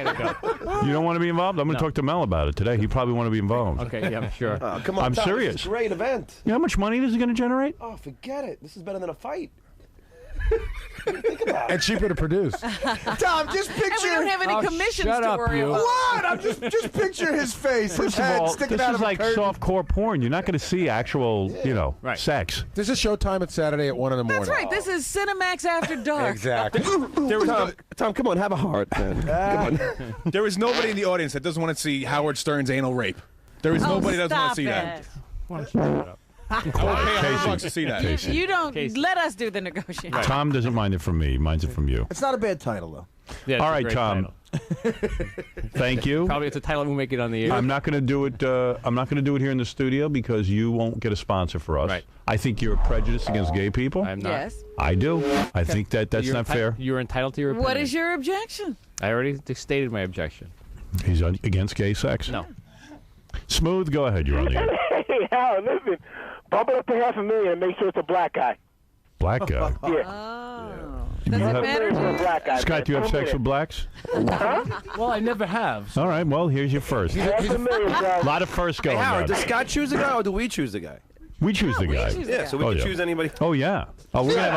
gotta go. You don't want to be involved? I'm going to talk to Mel about it today. He probably want to be involved. Okay, yeah, I'm sure. Oh, come on, I'm Tom, serious. This is a great event. You know how much money this is going to generate? Oh, forget it. This is better than a fight. And cheaper to produce. Tom, just And we picture. don't have any Oh, commissions shut to up, worry you. about. What? I'm just picture his face, his First of head all, sticking this out is of a like curtain. soft-core porn. You're not going to see actual, Right. sex. This is showtime at Saturday at 1 in the morning. That's right. This is Cinemax After Dark. Exactly. Tom, come on, have a heart, man. Come on. There is nobody in the audience that doesn't want to see Howard Stern's anal rape. There is nobody that doesn't want to see that. Why don't you shut up? I'll pay $100 to see that. Casey. You don't Casey. let us do the negotiation. Tom doesn't mind it from me. He minds it from you. It's not a bad title though. Yeah, it's All a right, great Tom. title. Thank you. Probably it's a title we'll make it on the air. I'm not going to do it. I'm not going to do it here in the studio because you won't get a sponsor for us. Right. I think you're prejudiced against gay people. I'm not. Yes. I do. I think that's You're not fair. You're entitled to your opinion. What is your objection? I already stated my objection. He's against gay sex. No. Smooth. Go ahead. You're on the air. Hey, Howard, listen. Bump it up to $500,000 and make sure it's a black guy. Black guy. Yeah. Oh. You Does it have- matter to For a you? black guy. Scott, do you have sex with blacks? Well, I never have. All right. Well, here's your first. $500,000, A bro. lot of firsts Hey, going Howard, on. does Scott choose the guy or do we choose the guy? We choose the we guy. choose the Yeah, guy. so we Oh, can yeah. choose anybody. Oh yeah. Oh, we're gonna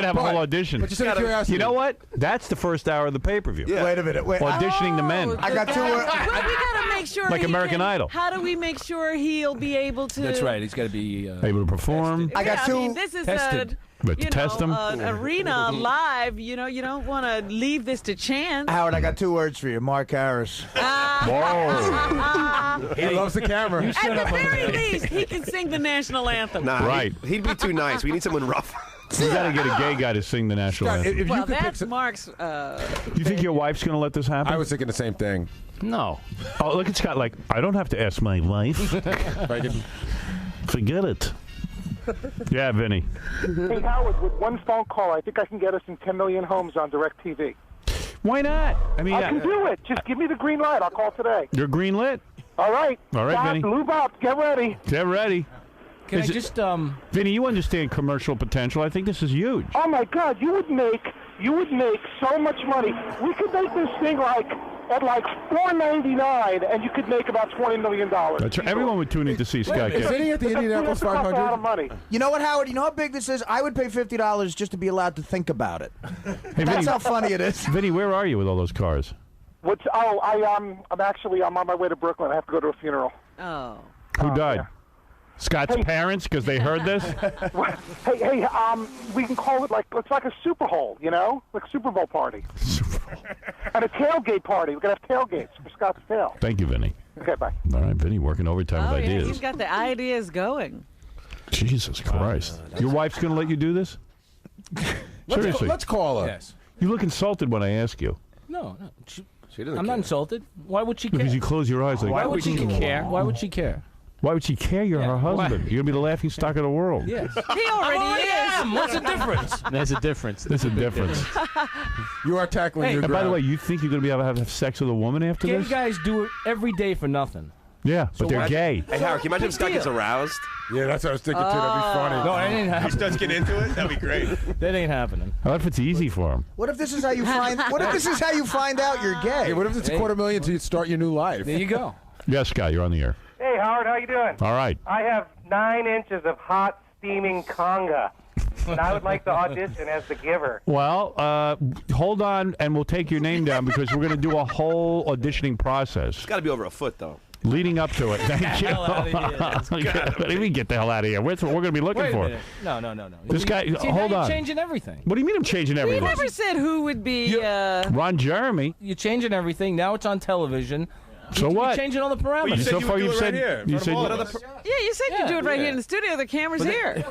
have a whole audition. But just out of curiosity. You know what? That's the first hour of the pay-per-view. Yeah. Wait a minute. Wait. Auditioning the men. I got two. Well, we got to make sure. Like he American can- Idol. How do we make sure he'll be able to? That's right. He's got to be. Able to perform. I got I mean, two this is tested. But to test them. an arena live. You know, you don't want to leave this to chance. Howard, I got 2 words for you. Mark Harris. Whoa. He loves the camera. At the very least, he can sing the national anthem. Nah, Right. He'd be too nice. We need someone rough. We got to get a gay guy to sing the national Scott, anthem. if you Well, could pick that's Mark's. You think your wife's going to let this happen? I was thinking the same thing. No. Oh, look at Scott. Like, I don't have to ask my wife. If I could- Forget it. Yeah, Vinny. Hey, Howard, with one phone call, I think I can get us in 10 million homes on DirecTV. Why not? I mean, I can do it. Just give me the green light. I'll call today. you're green lit. All right. All right, Stop, Vinny. Lube up. Get ready. Get ready. Can Is I it- just Vinny, you understand commercial potential. I think this is huge. Oh my God, you would make so much money. We could make this thing at $4.99, and you could make about $20 million. That's right. Everyone would tune in to see Scott Is get. Vinny at the Indianapolis That's a lot of 500? money. You know what, Howard? You know how big this is? I would pay $50 just to be allowed to think about it. Hey, That's how funny it is. Vinny, where are you with all those cars? I'm on my way to Brooklyn. I have to go to a funeral. Oh. Who died? Scott's Hey. parents, because they heard this? Hey, we can call it it's like a Super Bowl, like Super Bowl party. And a tailgate party. We're gonna have tailgates for Scott's tail. Thank you, Vinny. Okay, bye. All right, Vinny, working overtime Oh, with yeah, ideas. he's got the ideas going. Jesus Christ. Your wife's going to let you do this? Seriously. Let's call her. Yes. You look insulted when I ask you. No. She doesn't I'm not care. insulted. Why would she care? Because you close your eyes like, Why would she care? Why would she care? Why would she care? You're her husband. Why? You're going to be the laughing stock of the world. Yes. He already is. What's the difference? There's a difference. There's a difference. You are tackling Hey, your And by the ground. way, you think you're going to be able to have sex with a woman after Gay this? guys do it every day for nothing. Yeah, but they're why- gay. Hey, Howard, can you imagine if Scott gets aroused? Yeah, that's what I was thinking too. That'd be funny. No, that ain't He happening. starts getting into it. That'd be great. That ain't happening. What if it's easy for him? What if this is how you find? What if this is how you find out you're gay? Yeah, what if it's a $250,000 to start your new life? There you go. Yes, Scott, you're on the air. Hey, Howard, how you doing? All right. I have 9 inches of hot, steaming conga, and I would like to audition as the giver. Well, hold on, and we'll take your name down because we're going to do a whole auditioning process It's got to be over a foot, though. leading up to it. Thank you. hell outta here. Let me get the hell out of here. That's what we're going to be looking Wait a for. minute. No. This guy, See, hold now on. You're changing everything. What do you mean I'm changing We everything? never said who would be. Ron Jeremy. You're changing everything. Now it's on television. So You're what? changing all the parameters. you said So you far would do you've it said right here. you For said all you- other Yeah, you said you do it right here in the studio. The camera's here.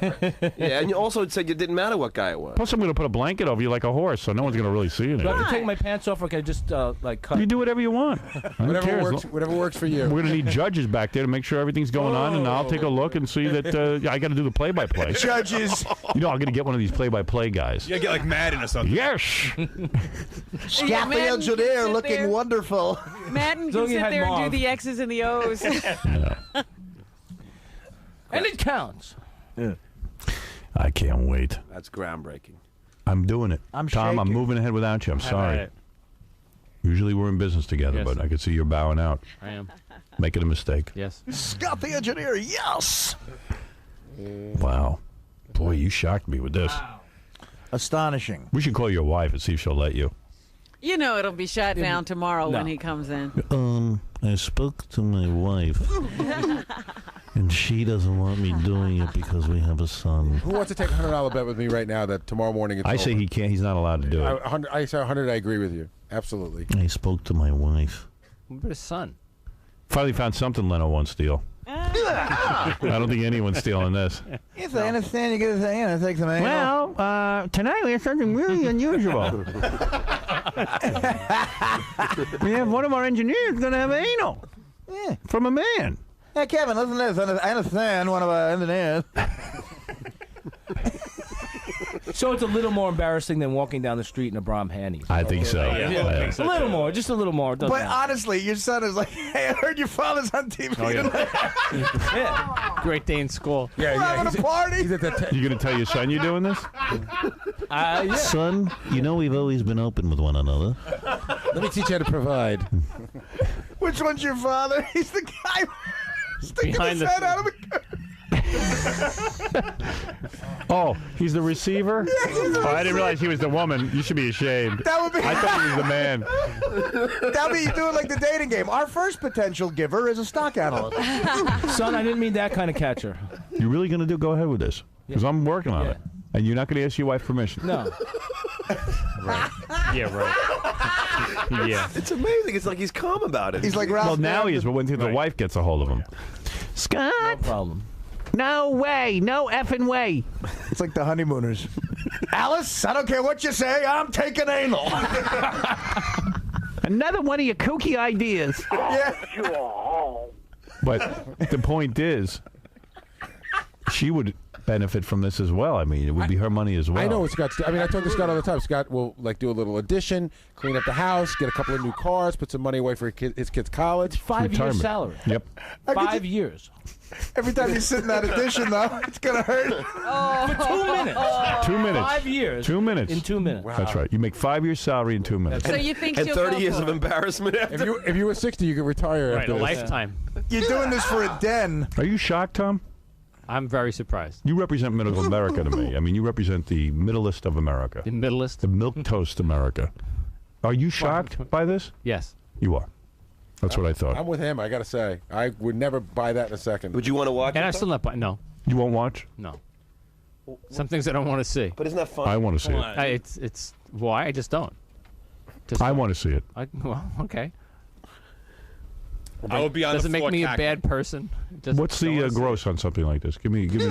Yeah, and you also said you didn't matter what guy it was. Plus, I'm going to put a blanket over you like a horse, so no one's going to really see it. Do I have to Why? take my pants off, or can I just like cut? You do whatever you want. I don't Whatever care. works. Whatever works for you. We're going to need judges back there to make sure everything's going on, and I'll take a look and see that I got to do the play-by-play. Judges. You know, I'm going to get one of these play-by-play guys. You gotta get like Madden or something. Yes. Scott the Madden can engineer sit looking there. wonderful. Madden So can you sit had there and do Marv. the X's and the O's. And it counts. I can't wait. That's groundbreaking. I'm doing it. I'm Tom, I'm shaking. moving ahead without you. I'm All sorry. right. Usually we're in business together, Yes. but I could see you're bowing out, I am. making a mistake. Yes. Scott the engineer, yes. Wow. Boy, you shocked me with this. Astonishing. We should call your wife and see if she'll let you. You know it'll be shut down tomorrow No. when he comes in. I spoke to my wife, and she doesn't want me doing it because we have a son. Who wants to take a $100 bet with me right now that tomorrow morning it's I say over? he can't. He's not allowed to do it. I say 100. I agree with you. Absolutely. I spoke to my wife. What about his son? Finally found something Leno won't steal. I don't think anyone's stealing this. If I understand, you get a thing, and I take the man. Well, tonight we have something really unusual. We have one of our engineers going to have anal Yeah. from a man. Hey, Kevin, listen to this. I understand one of our engineers. So it's a little more embarrassing than walking down the street in a Brom Haney. I think so. A little more, just a little more. Doesn't But matter. honestly, your son is like, hey, I heard your father's on TV tonight. Yeah. Great day in school. Yeah, We're having a party. He's at the You going to tell your son you're doing this? Yeah. Son, you know we've always been open with one another. Let me teach you how to provide. Which one's your father? He's the guy sticking Behind his the head out of the curtain. Oh, he's the receiver? Oh, I didn't realize he was the woman. You should be ashamed. That would be. I thought he was the man. That would be you doing like the dating game. Our first potential giver is a stock analyst. Son, I didn't mean that kind of catcher. You really going to go ahead with this? Because I'm working on Yeah. it. And you're not going to ask your wife permission? No. Yeah, right. Yeah. It's amazing. It's like he's calm about it. He's like Ralph. Well, now he is, but when the Right. wife gets a hold of him. Scott, No problem. no way. No effing way. It's like the honeymooners. Alice, I don't care what you say. I'm taking anal. Another one of your kooky ideas. Yeah. But the point is, she would benefit from this as well. I mean, it would be her money as well. I know what Scott's. I mean, I talk to Scott all the time. Scott will like do a little addition, clean up the house, get a couple of new cars, put some money away for his kid's college. 5 years Retirement. salary. Yep. 5 years. Every time you sit in that edition, though, it's gonna hurt. For 2 minutes. 2 minutes. 5 years. 2 minutes. In 2 minutes. That's right. You make 5 years' salary in 2 minutes. So you think and she'll 30 go years for of it? embarrassment after. If you were 60, you could retire Right, after a this. lifetime. You're doing this for a den. Are you shocked, Tom? I'm very surprised. You represent middle America to me. I mean, you represent the middleist of America, The middleist? the milk toast America. Are you shocked by this? Yes. You are. That's what I thought. I'm with him. I gotta say, I would never buy that in a second. Would you want to watch And it? I'm still not. No. You won't watch? No. Some things I don't want to see. But isn't that fun? I want to see it. It's why I just don't. I want to see it. Well, okay. I would be on Does the it make floor me a cackling. bad person? Just What's don't the wanna see gross on something like this? Give me a guess.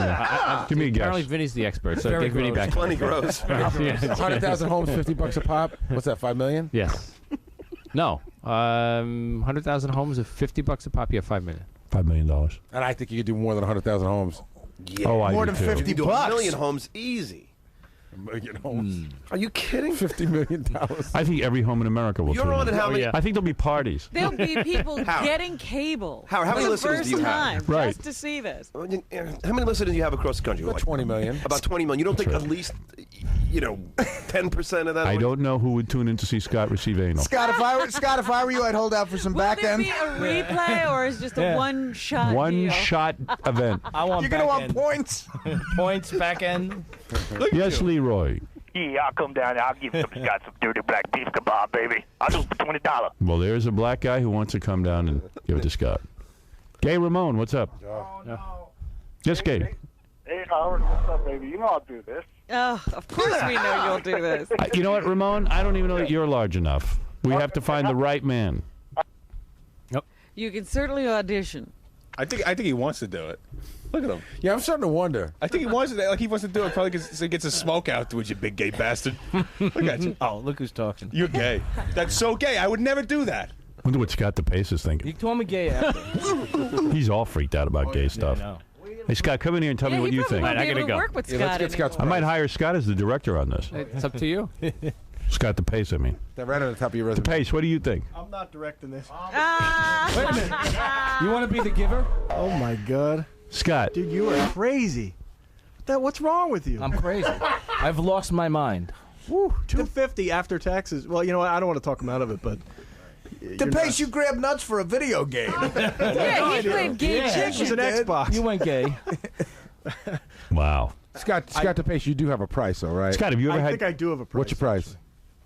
Apparently, Vinny's the expert, so Very give Vinny gross. back. Plenty gross. Yeah. 100,000 homes, $50 a pop. What's that? $5 million? Yes. No. 100,000 homes of $50 a pop. You have $5 million. $5 million. And I think you could do more than 100,000 homes. Yeah. Oh, I More do than too. 50 You do bucks. a million homes easy. $1 million homes. Are you kidding? $50 million. I think every home in America will. You're tune on in. it how many? yeah. I think there'll be parties. There'll be people Howard. getting cable Howard, how for many the listeners first do you have? time Right. just to see this. How many listeners do you have across the country? About Like 20 million. About 20 million. You don't think at least, 10% of that? I don't know who would tune in to see Scott receive anal. Scott, if I were you, I'd hold out for some Will back it end. be a replay or is it just a Yeah. one-shot One deal? shot event. I want You're gonna back want end. points. Points, back end. Yes, Leroy. Yeah, I'll come down there. I'll give some Scott some dirty black beef kebab, baby. I'll do it for $20. Well, there's a black guy who wants to come down and give it to Scott. Gay Ramon, what's up? Yes, Gay. Hey, Howard, what's up, baby? You know I'll do this. Oh, of course we know you'll do this. You know what, Ramon? I don't even know that you're large enough. We have to find the right man. You can certainly audition. I think he wants to do it. Look at him. Yeah, I'm starting to wonder. I think he wants to. Like he wants to do it probably because he gets a smoke out to it. You big gay bastard. Look at you. Oh, look who's talking. You're gay. That's so gay. I would never do that. Wonder what Scott DePace is thinking. You told me gay after. He's all freaked out about gay stuff. I know. Hey, Scott, come in here and tell me what you think. I gotta go. Work with Scott let's get Scott's I might hire Scott as the director on this. It's up to you. Scott DePace, I mean. That right on the top of your resume. DePace, what do you think? I'm not directing this. Wait a minute. You want to be the giver? Oh my God, Scott. dude, you are crazy. What's wrong with you? I'm crazy. I've lost my mind. Woo, $250 after taxes. Well, you know what? I don't want to talk him out of it, but DePace, you grabbed nuts for a video game. Yeah, he played gay it was an Xbox. You went gay. Wow. Scott DePace, you do have a price, all right? Scott, have you ever I had... think I do have a price. What's your price? actually.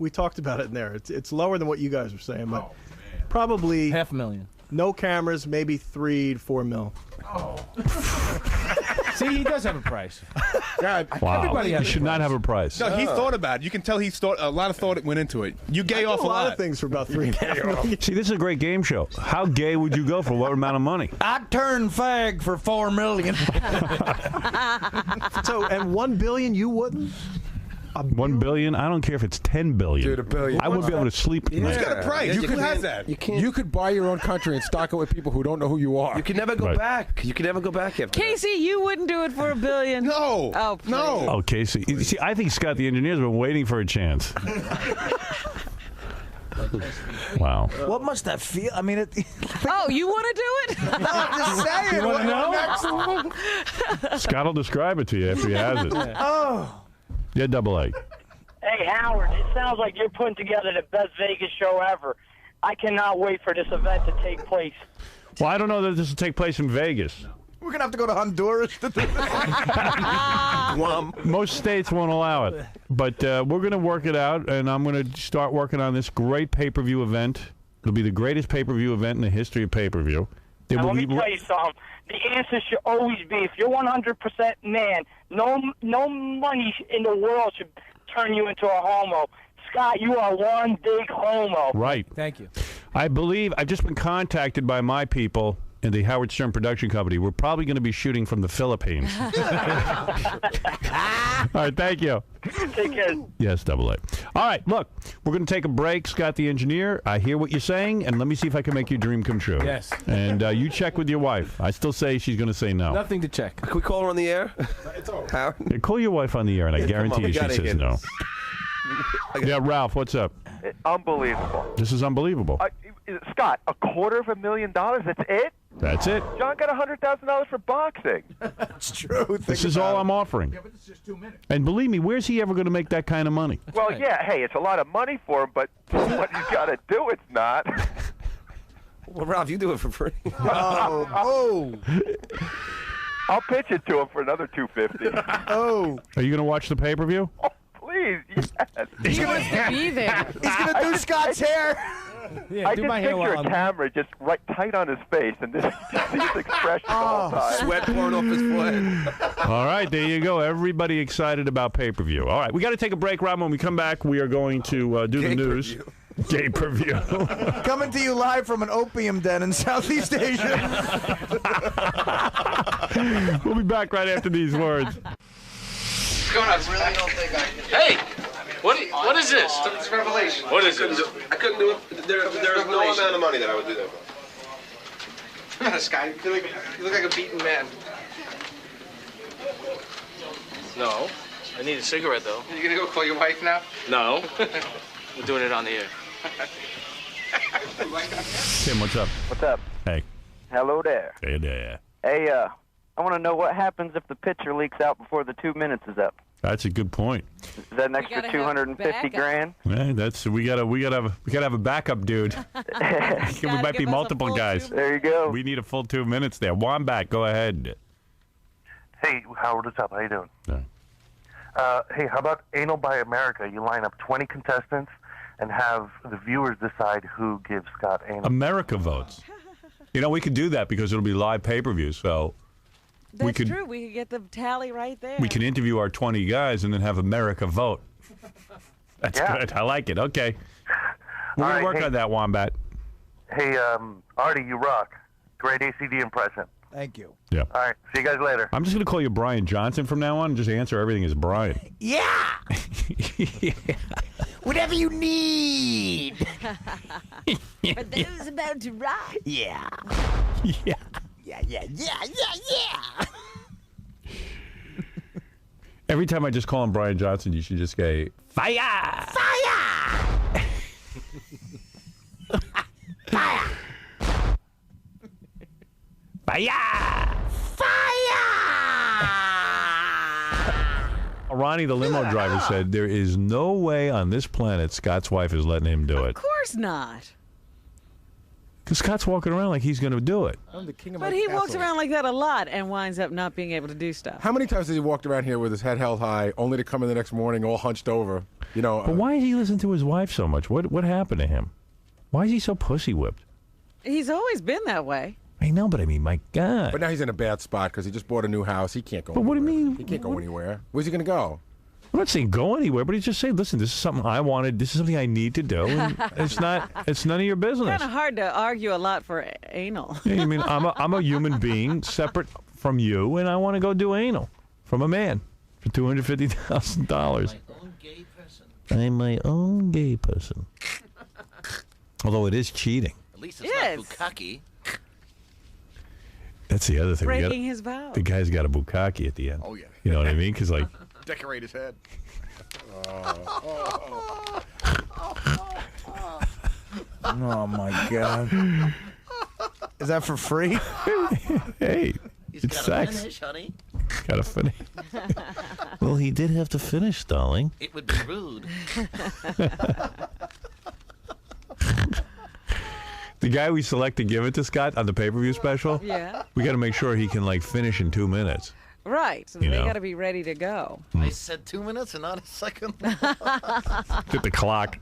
We talked about it in there. It's lower than what you guys were saying, but probably $500,000. no cameras, maybe $3 to $4 mil. See, he does have a price. God, Wow. Everybody You has should not have a price. No, he thought about it. You can tell he thought a lot of thought went into it. You gay I off do a a lot lot. of things for about $3.5 million. See, this is a great game show. How gay would you go for what amount of money? I'd turn fag for $4 million. So, and $1 billion, you wouldn't? $1 billion? I don't care if it's $10 billion. Dude, $1 billion. I wouldn't be able to sleep tonight. He's got a price. You could have that. You can't. You could buy your own country and stock it with people who don't know who you are. You can never go Right. back. You can never go back after. Casey, you wouldn't do it for $1 billion. No. Oh, please. No. Oh, Casey. You see, I think Scott the engineer's been waiting for a chance. Wow. What must that feel? I mean, Oh, you want to do it? no, I'm just saying. You want to know? Scott will describe it to you after he has it. Oh. Yeah, double A. Hey, Howard, it sounds like you're putting together the best Vegas show ever. I cannot wait for this event to take place. Well, I don't know that this will take place in Vegas. We're going to have to go to Honduras to do Guam. Most states won't allow it. But we're going to work it out, and I'm going to start working on this great pay-per-view event. It'll be the greatest pay-per-view event in the history of pay-per-view. There Now, will let me be- tell you something. The answer should always be, if you're 100% man, no money in the world should turn you into a homo. Scott, you are one big homo. Right. Thank you. I believe I've just been contacted by my people in the Howard Stern production company. We're probably going to be shooting from the Philippines. All right, thank you. Take care. Yes, double A. All right, look, we're going to take a break. Scott the engineer, I hear what you're saying, and let me see if I can make your dream come true. Yes. And you check with your wife. I still say she's going to say no. Nothing to check. Can we call her on the air? Howard? Yeah, call your wife on the air, and I Yeah, come guarantee on, we you she gotta says hear no. this. Yeah, Ralph, what's up? Unbelievable. This is unbelievable. Scott, $250,000, that's it? That's it. John got $100,000 for boxing. That's true. This is all I'm offering. Yeah, but it's just 2 minutes. And believe me, where's he ever going to make that kind of money? Well, yeah, hey, it's a lot of money for him, but what he's got to do, it's not. Well, Ralph, you do it for free. Oh. I'll pitch it to him for another $250. Oh. Are you going to watch the pay-per-view? Please, yes. He wants to be there. He's going to do Scott's hair. Yeah, I do just my hair picture while a I'm camera just right tight on his face, and just see his expression all the time. Sweat pouring off his forehead. All right, there you go. Everybody excited about pay-per-view. All right, we got to take a break, Rob. When we come back, we are going to do the news. Gay-per-view. Coming to you live from an opium den in Southeast Asia. We'll be back right after these words. I really don't think I can. Hey! What is this? It's a revelation. What is it? I couldn't do it. There's no amount of money that I would do that for. This guy, you look like a beaten man. No. I need a cigarette, though. You gonna go call your wife now? No. We're doing it on the air. Tim, what's up? What's up? Hey. Hello there. Hey there. Hey, I want to know what happens if the picture leaks out before the 2 minutes is up. That's a good point. Is that an extra 250 grand? Yeah, that's we gotta have a backup, dude. We might be multiple guys. There you go. We need a full 2 minutes there. Wombat, go ahead. Hey, Howard, what's up? How you doing? Right. Hey, how about Anal by America? You line up 20 contestants and have the viewers decide who gives Scott anal. America votes. You know, we could do that because it'll be live pay-per-view, so That's we could true. We could get the tally right there. we can interview our 20 guys and then have America vote. That's good. I like it. Okay. We're going to work on that, Wombat. Hey, Artie, you rock. Great ACD impression. Thank you. Yeah. All right, see you guys later. I'm just going to call you Brian Johnson from now on and just answer everything as Brian. Yeah. Whatever you need. For those about to rock. Yeah. Yeah. Yeah. Every time I just call him Brian Johnson, you should just say, fire! Fire! Fire! Fire! Ronnie, the limo driver, said there is no way on this planet Scott's wife is letting him do it. Of course not. Because Scott's walking around like he's going to do it. I'm the king of But my he castle. walks around like that a lot and winds up not being able to do stuff. How many times has he walked around here with his head held high, only to come in the next morning all hunched over? You know. But why does he listen to his wife so much? What happened to him? Why is he so pussy whipped? He's always been that way. I know, but I mean, my God. But now he's in a bad spot because he just bought a new house. He can't go. But what do you mean? He can't go anywhere. Where's he going to go? I'm not saying go anywhere, but he's just saying, listen, this is something I wanted. This is something I need to do. And it's none of your business. Kind of hard to argue a lot for anal. Yeah, I mean, I'm a human being separate from you, and I want to go do anal from a man for $250,000. I'm my own gay person. Although it is cheating. At least it's not bukkake. That's the other thing. Breaking his vow. The guy's got a bukkake at the end. Oh, yeah. You know what I mean? Because, like... Decorate his head. Oh my God. Is that for free? Hey, He's it's gotta sex. finish, honey. Gotta finish. Well, he did have to finish, darling. It would be rude. The guy we select to give it to Scott on the pay-per-view special, Yeah. we got to make sure he can, like, finish in 2 minutes. Right. So You they know. got to be ready to go. I said 2 minutes and not a second. At the clock.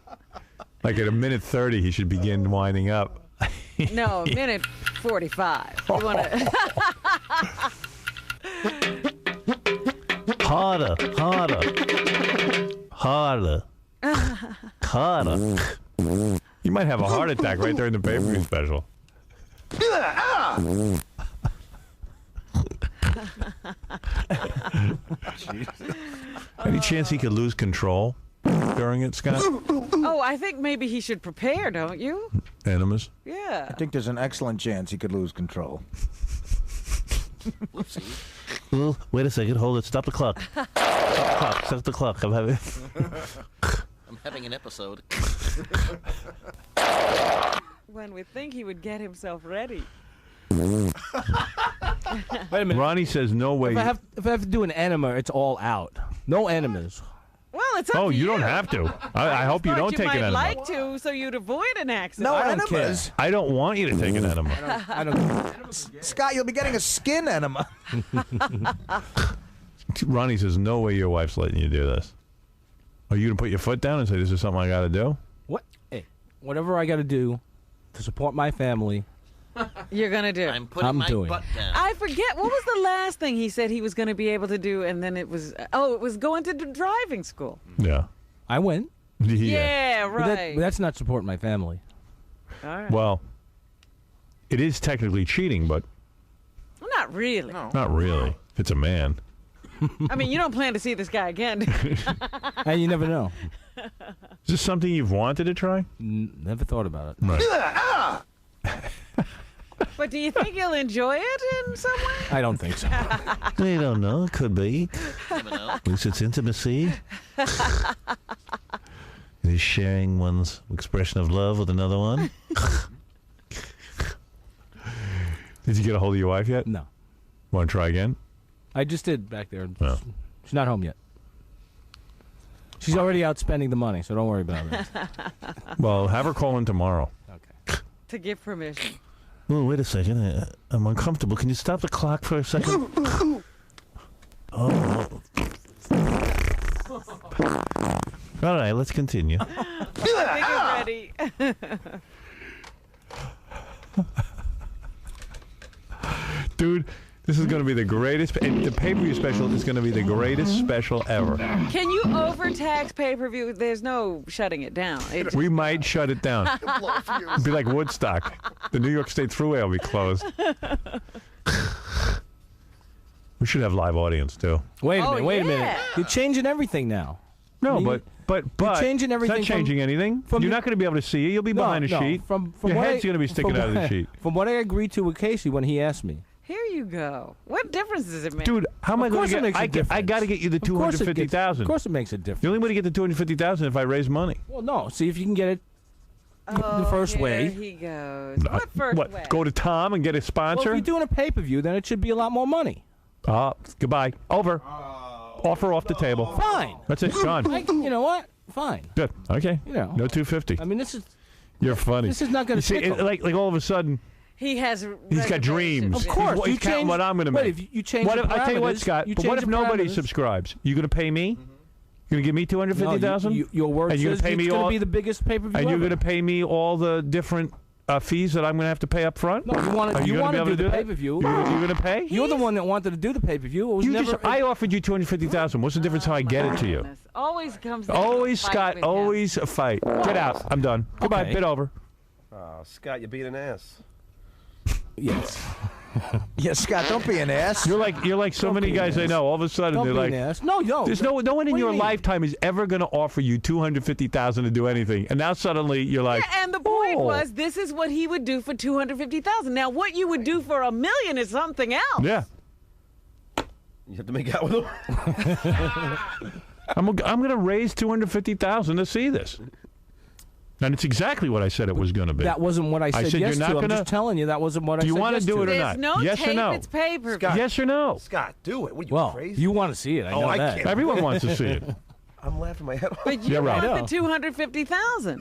Like at a minute 30, he should begin winding up. No, minute 45. You want to? Harder. You might have a heart attack right there in the pay-per-view special. Any chance he could lose control during it, Scott? Oh, I think maybe he should prepare, don't you? Enemas? Yeah. I think there's an excellent chance he could lose control. Well, wait a second. Hold it. Stop the clock. Stop the clock. I'm having an episode. When we think he would get himself ready. Wait a minute. Ronnie says no way. If I have to do an enema, it's all out. No enemas. Well, it's up Oh, to you don't have to. I hope you Thought don't take an might enema. like to, so you'd avoid an accident. No I don't enemas. care. I don't want you to take an enema. I don't. Scott, you'll be getting a skin enema. Ronnie says no way your wife's letting you do this. Are you going to put your foot down and say this is something I got to do? What? Hey, whatever I got to do to support my family, You're going to do. I'm putting I'm my doing. butt down. I forget, what was the last thing he said he was going to be able to do, and then it was, it was going to driving school. Yeah. I win. Yeah, But that- right. but that's not supporting my family. All right. Well, it is technically cheating, but Well, not really. not really. If it's a man. I mean, you don't plan to see this guy again. do you? And you never know. Is this something you've wanted to try? Never thought about it. Right. But do you think you'll enjoy it in some way? I don't think so. We don't know. It could be. At least it's intimacy. It is sharing one's expression of love with another one. Did you get a hold of your wife yet? No. Want to try again? I just did back there. No. She's not home yet. She's already out spending the money, so don't worry about it. Well, have her call in tomorrow. To give permission. Oh, wait a second. I'm uncomfortable. Can you stop the clock for a second? Oh. All right, let's continue. I think it's ready. Dude, This is going to be the greatest. The pay-per-view special is going to be the greatest special ever. Can you overtax pay-per-view? There's no shutting it down. We might shut it down. It'd be like Woodstock. The New York State Thruway will be closed. We should have live audience too. Wait a minute. You're changing everything now. No, I mean, but you're changing everything. It's not changing anything. You're not going to be able to see it. You'll be behind a sheet. From Your what head's going to be sticking out of the sheet. From what I agreed to with Casey when he asked me. Here you go. What difference does it make? Dude, how am I going to get? I got to get you the $250,000. Of course, it makes a difference. The only way to get the $250,000 if I raise money. Well, no. See if you can get it the first way. Here he goes. What first way? Go to Tom and get a sponsor? Well, if you're doing a pay-per-view, then it should be a lot more money. Goodbye. Over. Offer off the table. Fine. That's it. Gone. You know what? Fine. Good. Okay. You know. No $250. I mean, this is. You're funny. This is not going to tickle. Like all of a sudden. He's got dreams. Of course. He's counting what I'm going to make. Wait, if you change the I tell you what, Scott. But what if nobody parameters. subscribes? You going to pay me? You're going to give me $250,000? Your word and says pay me it's going all, to be the biggest pay-per-view and you're ever. going to pay me all the different fees that I'm going to have to pay up front? No, you want to do the pay-per-view. You're going to pay? You're the one that wanted to do the pay-per-view. I offered you $250,000. What's the difference how I get it to you? Always comes down Always, to a fight Scott. with Always a fight. Get out. I'm done. Goodbye. Okay. Bid over. Oh, Scott, you're being an ass. Yes. Yeah, Scott, don't be an ass. You're like so many guys I know. All of a sudden Don't they're be like, an ass. No. There's no one in What do your you mean? lifetime is ever going to offer you $250,000 to do anything, and now suddenly you're like, Yeah, and the point was, this is what he would do for $250,000. Now, what you would do for $1 million is something else. yeah. You have to make out with him. I'm going to raise $250,000 to see this. And it's exactly what I said it was going to be. That wasn't what I said, you're yes not to. gonna, I'm just telling you that wasn't what I said. Do you want yes to do it or There's not? no Yes tape, or no? it's pay-per-view. Scott, Yes or no? Scott, do it. What, you Well, crazy? you want to see it. I know I that. can't. Everyone wants to see it. I'm laughing my head off. But you Yeah, right. want the $250,000.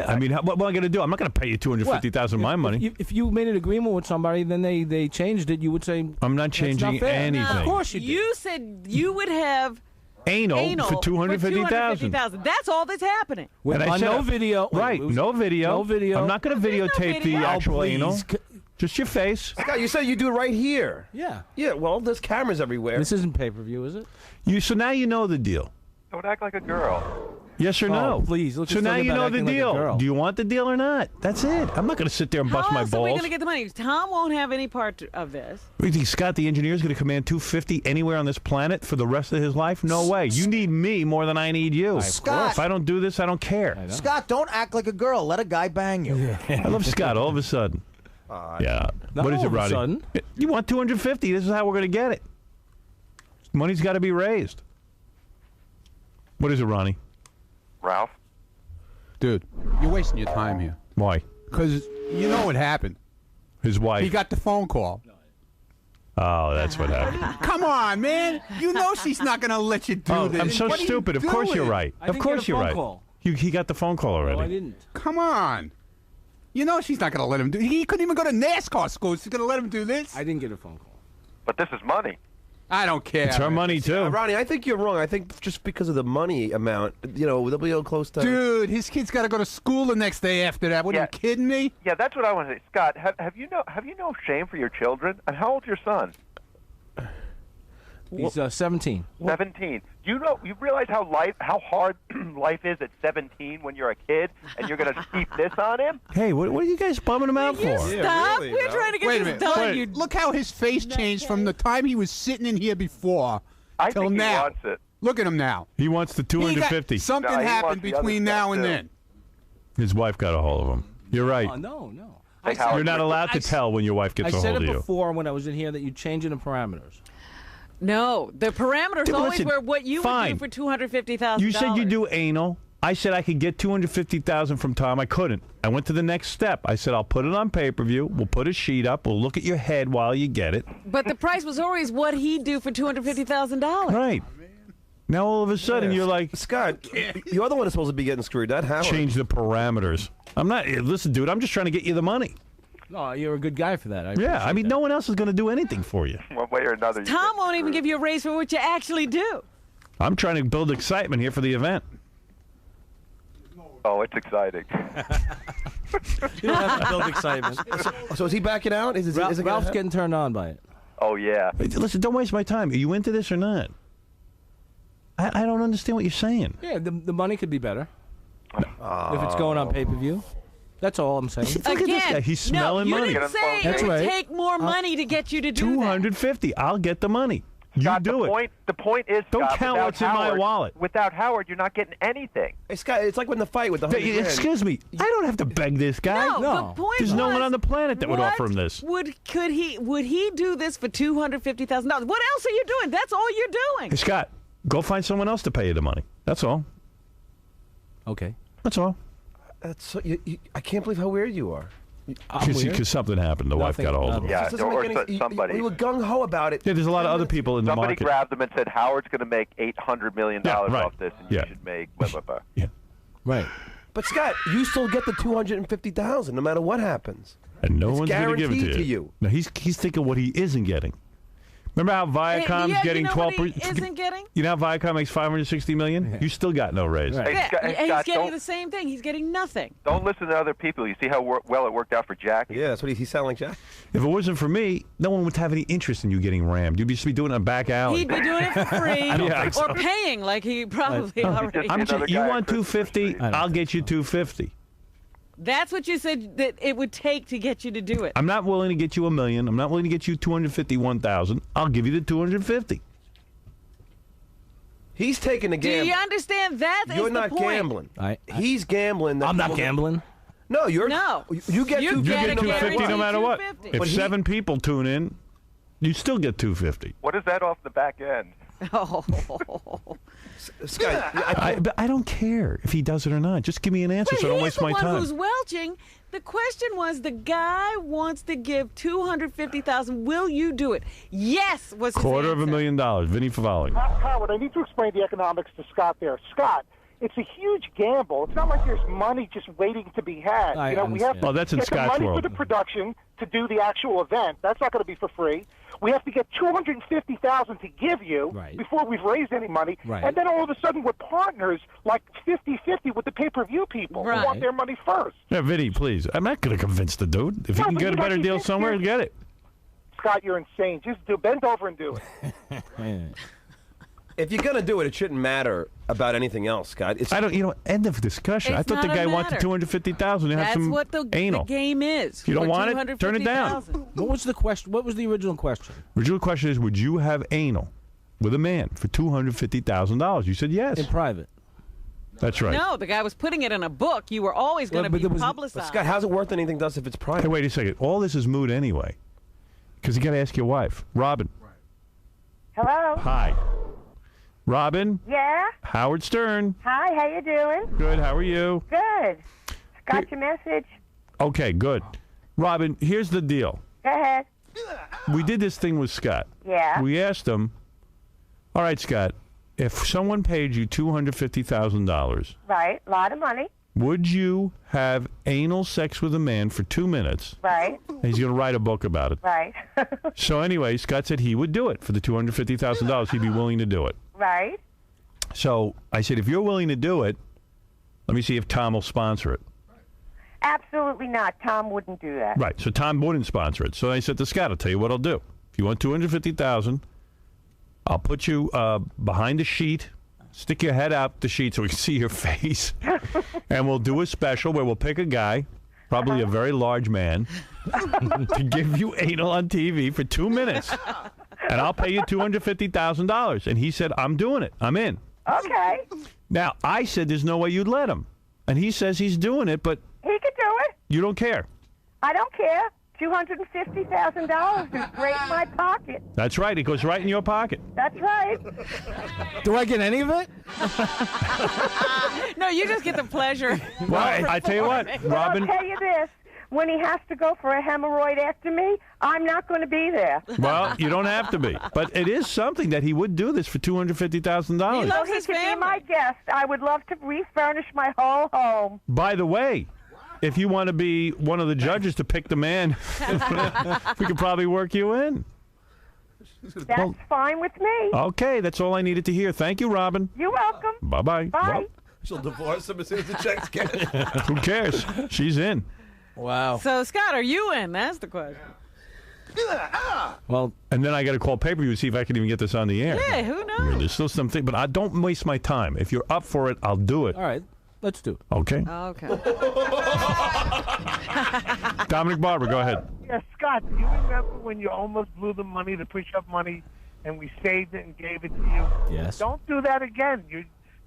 I mean, what am I going to do? I'm not going to pay you $250,000 of my money. If you made an agreement with somebody, then they changed it, you would say, I'm not "That's not changing fair." anything. Of course you did. You said you would have Anal for $250,000. That's all that's happening. With, And I said, no video. Right, no video. No video. I'm not going to videotape the video. actual anal. please. Just your face. Scott, you said you do it right here. Yeah. Yeah, well, there's cameras everywhere. This isn't pay-per-view, is it? So now you know the deal. Don't act like a girl. Yes or no? Oh, please. Let's So just now talk you about know the acting like a deal. girl. Do you want the deal or not? That's it. I'm not going to sit there and bust How my else are we balls. going to get the money? Tom won't have any part of this. What do you think, Scott, the engineer, is going to command $250 anywhere on this planet for the rest of his life? No way. You need me more than I need you. Scott. If I don't do this, I don't care. Scott, don't act like a girl. Let a guy bang you. I love Scott all of a sudden. Yeah. Not What is all it, of a Roddy? sudden. You want $250. This is how we're going to get it. Money's got to be raised. What is it, Ronnie? Ralph? Dude, you're wasting your time here. Why? Because you know what happened. His wife. He got the phone call. Oh, that's what happened. Come on, man. You know she's not going to let you do this. I'm so What are you stupid. Of course you're doing? right. I Of didn't course get a you're phone right. call. He got the phone call already. No, I didn't. Come on. You know she's not going to let him do. He couldn't even go to NASCAR school. She's going to let him do this. I didn't get a phone call. But this is money. I don't care. It's her money, too. Ronnie, I think you're wrong. I think just because of the money amount, they'll be all close to... Dude, his kid's got to go to school the next day after that. What are you kidding me? Yeah, that's what I want to say. Scott, have you no shame for your children? And how old's your son? He's 17. 17. You realize how hard life is at 17 when you're a kid, and you're going to keep this on him? Hey, what are you guys bumming him out for? Stop. We're trying to get Wait a this minute. done. Wait, look how his face changed from the time he was sitting in here before I till think he now. wants it. Look at him now. He wants the He got- $250. something No, he happened wants the other between stuff, now and too. then. His wife got a hold of him. You're right. Oh, no. Hey, Howard, You're not allowed to tell when your wife gets I a said hold it of you. before when I was in here that you changing the parameters. No, the parameters Dude, always listen, were what you fine. would do for $250,000. You said you do anal. I said I could get $250,000 from Tom. I couldn't. I went to the next step. I said I'll put it on pay-per-view. We'll put a sheet up. We'll look at your head while you get it. But the price was always what he'd do for $250,000. Right. Now all of a sudden you're like, Scott, you're the one that's supposed to be getting screwed, not Howard. change the parameters. I'm not. Listen, dude. I'm just trying to get you the money. No, you're a good guy for that. Yeah. I mean, no one else is going to do anything for you. One way or another. Tom won't even give you a raise for what you actually do. I'm trying to build excitement here for the event. Oh, it's exciting. You don't have to build excitement. So is he backing out? Is it gonna Ralph's happen? getting turned on by it. Oh, yeah. Listen, don't waste my time. Are you into this or not? I don't understand what you're saying. Yeah, the money could be better if it's going on pay-per-view. That's all I'm saying. Look at this guy. He's smelling money. You didn't say That's it would right. take more money to get you to do that. $250. I'll get the money. Scott, you do it. The point is, Don't Scott, count without what's in my Howard- wallet. Without Howard, you're not getting anything. Hey, Scott, it's like when the fight with the Excuse me. I don't have to beg this guy. No, the point There's no one was, on the planet that would what offer him this. Would he do this for $250,000? What else are you doing? That's all you're doing. Hey, Scott, go find someone else to pay you the money. That's all. Okay. That's all. That's so, I can't believe how weird you are. Because something happened. The wife got a hold of him. Yeah, It doesn't or make any- somebody. We were gung ho about it. Yeah, there's a lot of other people in the Somebody market. grabbed him and said, Howard's going to make $800 million right. off this, and you should make blah, blah, blah. Yeah. Right. But Scott, you still get the $250,000 no matter what happens. And no It's one's going to give it guaranteed to to you. you. No, he's thinking what he isn't getting. Remember how Viacom's yeah, getting you know 12%? what he isn't getting? You know how Viacom makes $560 million? You still got no raise. Hey, Yeah, Scott, and Scott, he's getting don't- the same thing. He's getting nothing. Don't listen to other people. You see how well it worked out for Jack? Yeah, that's what he sounded like, Jack. If it wasn't for me, no one would have any interest in you getting rammed. You'd just be doing it in a back alley. He'd be doing it for free I don't think so. or paying like he probably already. You want $250? I'll get you $250. That's what you said that it would take to get you to do it. I'm not willing to get you $1 million. I'm not willing to get you $251,000. I'll give you the $250. He's taking the Do gamble. you understand that? You're is not the point. gambling. He's gambling. I'm not gambling. No, you're. No. You get You $250 get You get $250 no matter what. $250. If But 7 people tune in, you still get $250. What is that off the back end? Oh. Scott, But I don't care if he does it or not. Just give me an answer But so I don't he's waste the my one time. who's welching. The question was, the guy wants to give $250,000. Will you do it? Yes. Was his $250,000. Vinny Favali. Howard, I need to explain the economics to Scott there. Scott, it's a huge gamble. It's not like there's money just waiting to be had. I we have understand. to Oh, that's in get the Scott's money world. for the production to do the actual event. That's not going to be for free. We have to get $250,000 to give you before we've raised any money. Right. And then all of a sudden we're partners like 50-50 with the pay-per-view people who want their money first. Yeah, Vinny, please. I'm not going to convince the dude. If he No, can but get a you better actually deal think somewhere, you're- get it. Scott, you're insane. Just bend over and do it. if you're gonna do it, it shouldn't matter about anything else, Scott. It's, I don't. End of discussion. I It's thought the not a guy wanted matter. $250,000 to have That's some what the anal. game is. If you don't for want it, turn it down. $250,000. What was the question? What was the original question? Original question is, would you have anal with a man for $250,000? You said yes. In private. That's right. No, the guy was putting it in a book. You were always going to be publicized. But Scott, how's it worth anything to us if it's private? Hey, wait a second. All this is moot anyway. Because you got to ask your wife. Robin. Hello? Hi. Robin. Yeah? Howard Stern. Hi, how you doing? Good. How are you? Good. Got your message. Okay, good. Robin, here's the deal. Go ahead. We did this thing with Scott. Yeah. We asked him, all right, Scott, if someone paid you $250,000, Right. A lot of money. would you have anal sex with a man for 2 minutes? Right. And he's going to write a book about it. Right. So anyway, Scott said he would do it for the $250,000. He'd be willing to do it. Right. So I said, if you're willing to do it, let me see if Tom will sponsor it. Absolutely not. Tom wouldn't do that. Right. So Tom wouldn't sponsor it. So I said to Scott, I'll tell you what I'll do. If you want $250,000, I'll put you behind the sheet, stick your head out the sheet so we can see your face, and we'll do a special where we'll pick a guy, probably a very large man, to give you anal on TV for 2 minutes. And I'll pay you $250,000. And he said, I'm doing it. I'm in. Okay. Now, I said there's no way you'd let him. And he says he's doing it, but He could do it. you don't care. I don't care. $250,000 is great in my pocket. That's right. It goes right in your pocket. That's right. Do I get any of it? No, you just get the pleasure. Well, I tell you what, But Robin. I'll tell you this. When he has to go for a hemorrhoidectomy, I'm not going to be there. Well, you don't have to be. But it is something that he would do this for $250,000. So he could be my guest. I would love to refurnish my whole home. By the way, if you want to be one of the judges to pick the man, we could probably work you in. That's fine with me. Okay, that's all I needed to hear. Thank you, Robin. You're welcome. Bye-bye. Bye. She'll divorce him as soon as the checks get. Who cares? She's in. Wow. So, Scott, are you in? That's the question. Well, and then I got to call pay-per-view to see if I can even get this on the air. Yeah, who knows? I mean, there's still something, but I don't waste my time. If you're up for it, I'll do it. All right, let's do it. Okay. Okay. Dominic Barber, go ahead. Yeah, Scott, do you remember when you almost blew the money to push up money and we saved it and gave it to you? Yes. Don't do that again.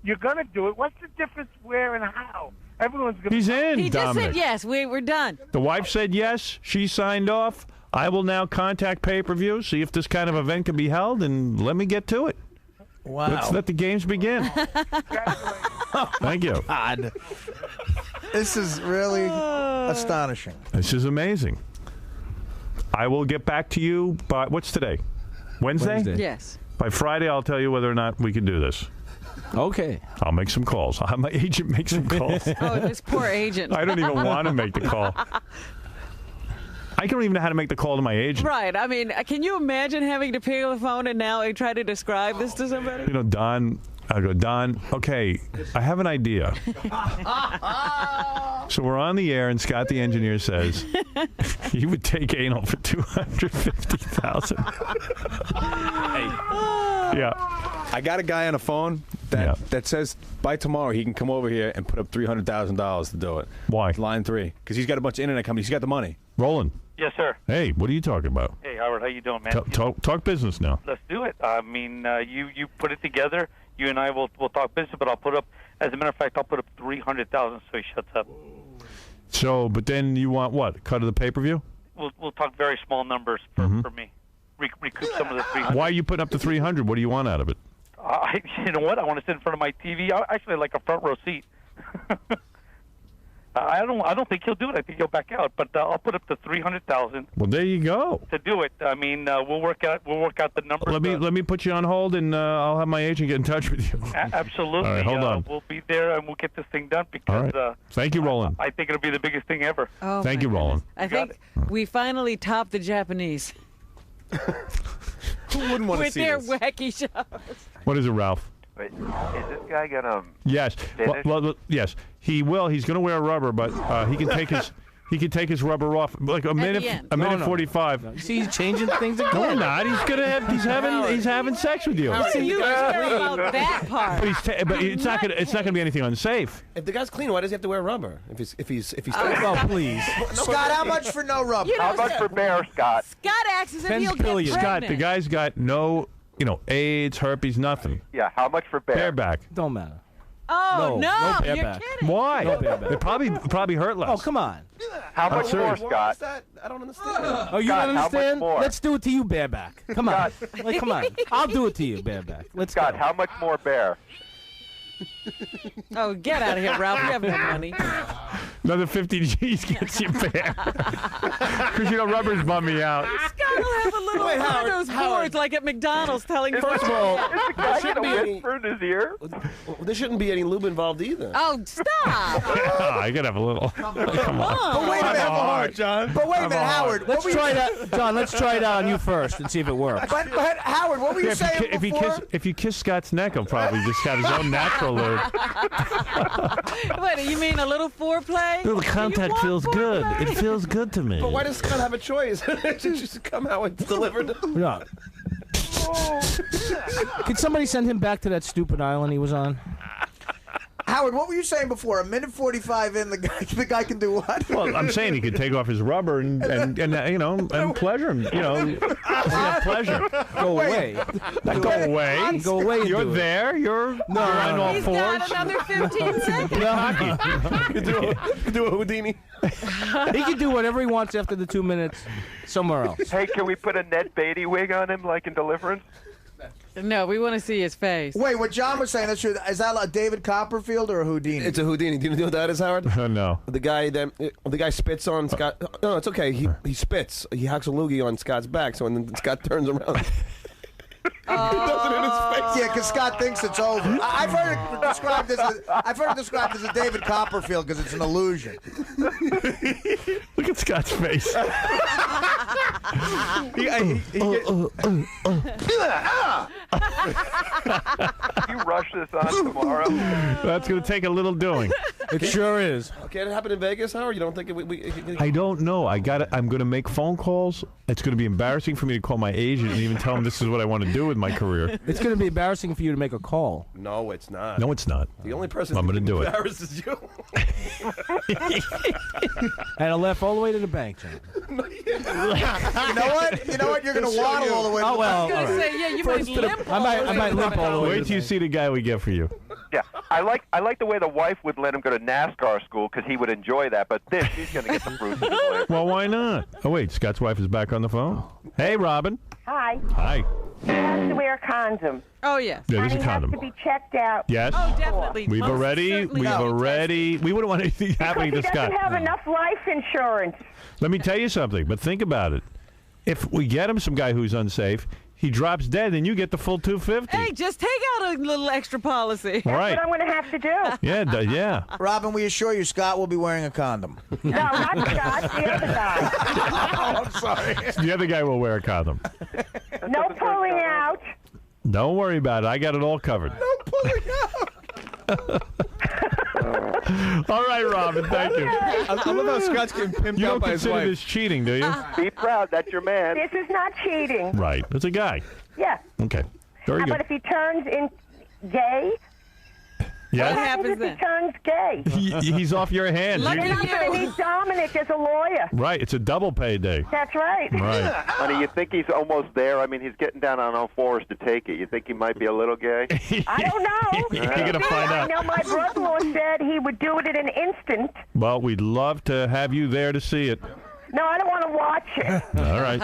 You're going to do it. What's the difference where and how? Everyone's going to... He's in, He just Dominic. said yes. We're done. The wife said yes. She signed off. I will now contact pay-per-view, see if this kind of event can be held, and let me get to it. Wow. Let's let the games begin. Thank you. God. This is really astonishing. This is amazing. I will get back to you by, what's today? Wednesday? Yes. By Friday, I'll tell you whether or not we can do this. Okay. I'll make some calls. I'll have my agent make some calls. Oh, this poor agent. I don't even want to make the call. I don't even know how to make the call to my agent. Right. I mean, can you imagine having to pick up the phone and now I try to describe this to somebody? You know, Don, I go, Don, okay, I have an idea. So we're on the air, and Scott, the engineer, says he would take anal for $250,000. Yeah. I got a guy on the phone that says by tomorrow he can come over here and put up $300,000 to do it. Why? Line 3. Because he's got a bunch of internet companies. He's got the money. Roland. Yes, sir. Hey, what are you talking about? Hey, Howard, how you doing, man? Talk business now. Let's do it. I mean, you put it together. You and I will talk business, but I'll put up. As a matter of fact, I'll put up $300,000 so he shuts up. So, but then you want what? Cut of the pay-per-view? We'll talk very small numbers for me. Recoup some of the $300. Why are you putting up the $300? What do you want out of it? You know what? I want to sit in front of my TV. I actually like a front row seat. I don't think he'll do it. I think he'll back out. But I'll put up the $300,000. Well, there you go. To do it. I mean, we'll work out the numbers. Let me put you on hold, and I'll have my agent get in touch with you. Absolutely. All right, hold on. We'll be there, and we'll get this thing done because. All right. Thank you, Roland. I think it'll be the biggest thing ever. Oh, Thank you, Roland. I think we finally topped the Japanese. Who wouldn't want to with see their this? wacky shows. What is it, Ralph? Wait, is this guy gonna? Yes. finish? Well, yes. He will. He's going to wear rubber, but he can take his. He can take his rubber off like a minute, end. a minute No. 45. You see, he's changing things again. No, not. He's gonna have. He's having sex with you. What do you care about that part? But it's not gonna. It's not gonna be anything unsafe. If the guy's clean, why does he have to wear rubber? If he's Well, please. Scott, how much for no rubber? You know, How much for bear, Scott? Scott asks if 10 he'll billion. get Scott, pregnant. the guy's got no, AIDS, herpes, nothing. Yeah, how much for bear? Bareback. Don't matter. Oh, No you're bareback. kidding. Why? No bareback. They probably hurt less. Oh, come on. How much more, serious. Scott? I don't understand. Oh, you Scott, don't how much understand? more? Let's do it to you, bareback. Come on. Like, come on. I'll do it to you, bareback. Let's Scott, go. how much more bear? Oh, get out of here, Ralph. You have no money. Another 50 G's gets you bare. Because rubber's bum me out. Scott will have a little Wait, one Howard, of those Howard. boards like at McDonald's telling First of all, Is the guy gonna whisper in his ear? there shouldn't be any lube involved either. Oh, stop. I could have a little. Come on. But wait a minute, hard, John. But wait a minute, Howard. Let's try it out. John, let's try it out on you first and see if it works. But Howard, what were you saying before? If you kiss Scott's neck, he'll probably just have his own natural lube. What, you mean a little foreplay? The contact feels good. It feels good to me. But why does Scott have a choice? Just come out and deliver it. No. Could somebody send him back to that stupid island he was on? Howard, what were you saying before? A minute 45 in, the guy can do what? Well, I'm saying he could take off his rubber and pleasure him. Pleasure. Go away. Go away. Go away. And You're do it. there. You're on all He's fours. got another 15 seconds. Do a Houdini. He can do whatever he wants after the 2 minutes somewhere else. Hey, can we put a Ned Beatty wig on him like in Deliverance? No, we want to see his face. Wait, what John was saying, that's true. Is that a David Copperfield or a Houdini? It's a Houdini. Do you know what that is, Howard? No. The guy spits on Scott. No, it's okay. He spits. He hacks a loogie on Scott's back, so when Scott turns around. He does it in his face. Yeah, because Scott thinks it's over. I've heard it described as a David Copperfield because it's an illusion. Look at Scott's face. you rush this on tomorrow? That's going to take a little doing. It sure is. Can it happen in Vegas, Howard? You don't think I don't know. I'm going to make phone calls. It's going to be embarrassing for me to call my agent and even tell him this is what I want to do with my career. It's going to be embarrassing for you to make a call. No, it's not. No, it's not. The only person I'm going to do it. embarrasses you. And I left all the way to the bank, John. You know what? You know what? You're going to waddle all the way. Oh well. I was going to say, yeah, you might limp. I might limp all the way. Wait till you see the guy we get for you. Yeah, I like the way the wife would let him go to NASCAR school because he would enjoy that. But this, she's going to get the bruises later. Well, why not? Oh, wait, Scott's wife is back on the phone. Hey, Robin. Hi. Hi. He has to wear a condom. Oh, yes. Yeah, there's And a he condom. has to be checked out. Yes. Oh, definitely. We wouldn't want anything happening to Because he Scott. doesn't have enough life insurance. Let me tell you something, but think about it. If we get him some guy who's unsafe, he drops dead, then you get the full 250. Hey, just take out a little extra policy. Right. That's what I'm going to have to do. Yeah, yeah. Robin, we assure you Scott will be wearing a condom. No, not Scott, the other guy. Oh, I'm sorry. The other guy will wear a condom. No pulling out. Don't worry about it. I got it all covered. No pulling out. All right, Robin. Thank you. I love how Scott's getting pimped You out don't by his consider wife. this cheating, do you? Be proud. That's your man. This is not cheating. Right. It's a guy. Yeah. Okay. Very But good. if he turns in gay, Yes? what happens if he turns gay? He's off your hands. You're You- not going to need Dominic as a lawyer. Right. It's a double payday. That's right. Right. Honey, you think he's almost there? I mean, he's getting down on all fours to take it. You think he might be a little gay? I don't know. You're going to find I out. know my brother-in-law said he would do it in an instant. Well, we'd love to have you there to see it. No, I don't want to watch it. All right.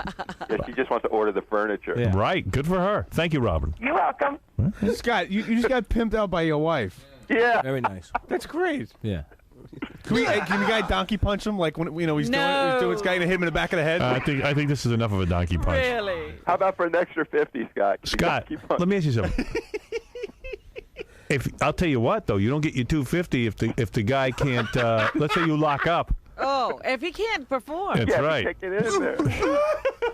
Yeah, she just wants to order the furniture. Right. Good for her. Thank you, Robin. You're welcome. Scott, you just got pimped out by your wife. Yeah. Very nice. That's great. Yeah. Can the guy donkey punch him like when he's No. doing this guy gonna hit him in the back of the head? I think this is enough of a donkey punch. Really? How about for an extra 50, Scott? Scott, let me ask you something. If I'll tell you what though, you don't get your 250 if the guy can't. Let's say you lock up. Oh, if he can't perform. That's right. Kick it in there.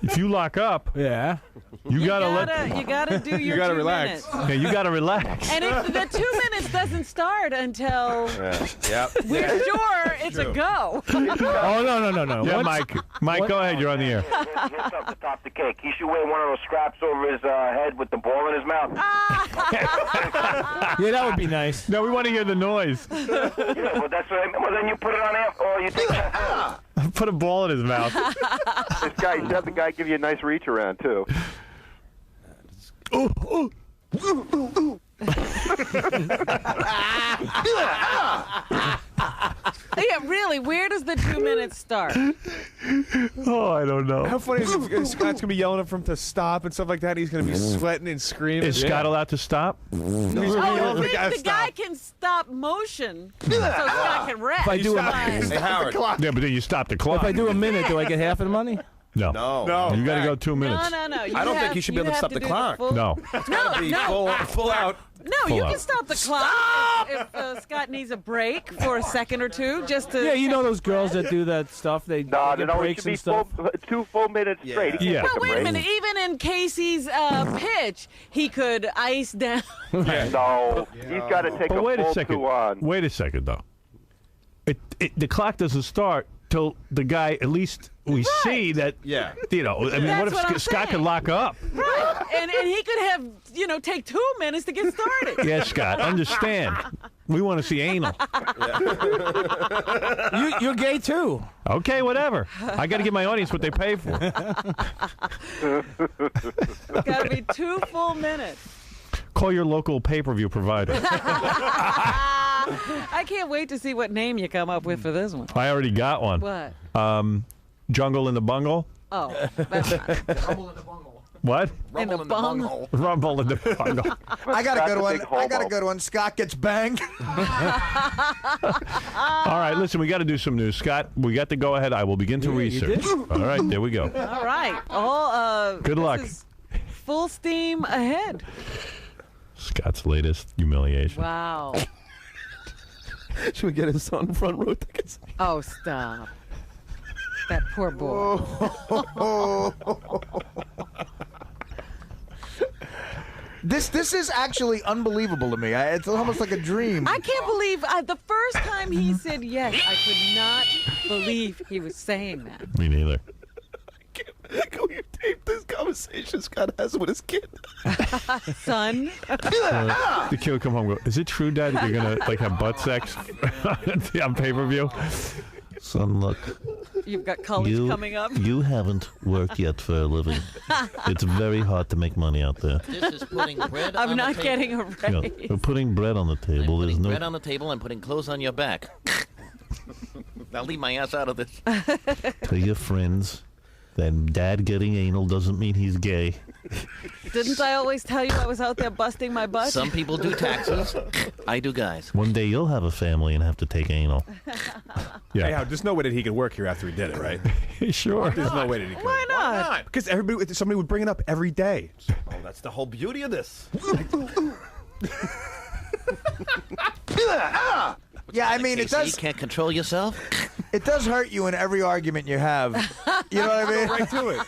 If you lock up, yeah, you gotta You gotta do your gotta 2 relax. minutes. Yeah, you gotta relax. And if the 2 minutes doesn't start until we're sure it's a go. Oh no. Yeah, Mike, go ahead. You're on the air. Here's something to top the cake. He should wear one of those straps over his head with the ball in his mouth. Yeah, that would be nice. No, we want to hear the noise. Yeah, well, that's what I mean. Well, then you put it on after, or you take it off. Put a ball in his mouth. This guy, you have the guy give you a nice reach around too. Yeah, really, where does the 2 minutes start? Oh, I don't know. How funny is it? Scott's gonna be yelling for him to stop and stuff like that. He's gonna be sweating and screaming. Is Scott allowed to stop? He's gonna be Oh, yelling for you the guy to think the guy stop. can stop motion so Scott can rest? If I do Hey, Howard. Yeah, but then you stop the clock. If I do a minute, do I get half of the money? No. No. You got to go 2 minutes. No. I don't think you should be able to stop the do clock. full- No. No, Be no. full out. No, Full you out. can stop the clock if Scott needs a break for a second or two, just to. Yeah, you know those girls that do that stuff. They No, get no, it breaks should be and stuff. 2 full minutes straight. He Yeah. can't But take wait a break. minute. Even in Casey's pitch, he could ice down. No, he's got to take But a wait a full second. 2 on. Wait a second, though. The clock doesn't start till the guy, at least we see that, Yeah. you know, I mean, That's what if what I'm Scott could saying. lock up? Right. And he could have, take 2 minutes to get started. Yes, Scott, understand. We want to see anal. You're gay too. Okay, whatever. I got to give my audience what they pay for. It's got to be 2 full minutes. Call your local pay-per-view provider. I can't wait to see what name you come up with for this one. I already got one. What? Jungle in the Bungle. Oh, that's not. What? In the bungle. Rumble in the Bungle. I got a good one. big I got a homo. good one. Scott gets banged. All right, listen, we got to do some news. Scott, we got to go ahead. I will begin to research. All right, there we go. All right. Good luck. Is full steam ahead. Scott's latest humiliation. Wow. Should we get his son front row tickets? Oh, stop. That poor boy. This is actually unbelievable to me. It's almost like a dream. I can't believe the first time he said yes, I could not believe he was saying that. Me neither. Can we tape this conversation Scott has with his kid? Son. The kid would come home and go, is it true, Dad, that you're going to have butt sex on pay-per-view? Son, look. You've got college coming up. You haven't worked yet for a living. It's very hard to make money out there. This is putting bread I'm on not the table. getting a raise. We're putting bread on the table. There's no. Bread on the table and putting clothes on your back. I'll leave my ass out of this. Tell your friends that Dad getting anal doesn't mean he's gay. Didn't I always tell you I was out there busting my butt? Some people do taxes. I do guys. One day you'll have a family and have to take anal. Yeah. Hey, there's no way that he could work here after he did it, right? Sure. There's no way that he could. Why not? Because somebody would bring it up every day. Oh, that's the whole beauty of this. Yeah, I mean, it Casey, does. You can't control yourself. It does hurt you in every argument you have. You know what I mean? Right to it.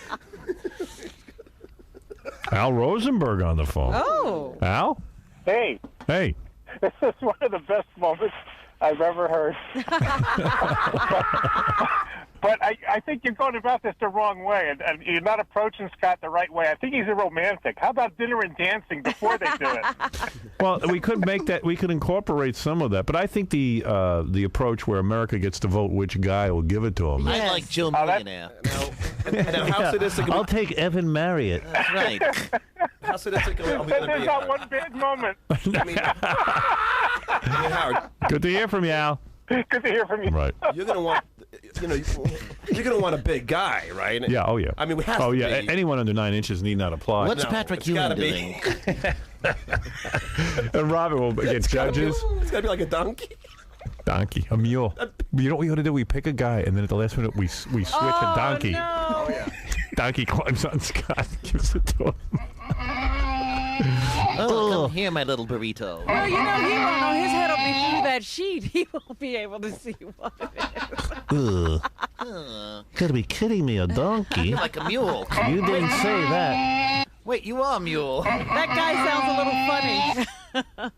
Al Rosenberg on the phone. Oh. Al? Hey, Hey. this is one of the best moments I've ever heard. But I think you're going about this the wrong way, and you're not approaching Scott the right way. I think he's a romantic. How about dinner and dancing before they do it? Well, we could make that. We could incorporate some of that, but I think the approach where America gets to vote which guy will give it to him. I like Jill Millionaire. Now, how sadistic? I'll take Evan Marriott. That's right. How sadistic? And there's not one bad moment. I mean, Howard, Good to hear from you, Al. Good to hear from you. Right. you're gonna want, you're gonna want a big guy, right? Yeah. Oh yeah. I mean, we have Oh to yeah. be. Anyone under 9 inches need not apply. What's No, Patrick it's Ewing gotta be. doing? And Robin will get judges. It's gotta be like a donkey. Donkey, a mule. You know what we ought to do? We pick a guy, and then at the last minute we switch a donkey. No. Donkey climbs on Scott, gives it to him. Oh, come here, my little burrito. Oh, you know, he won't know. His head will be through that sheet. He won't be able to see what it is. Gotta be kidding me, a donkey? You're like a mule. You didn't say that. Wait, you are a mule. That guy sounds a little funny.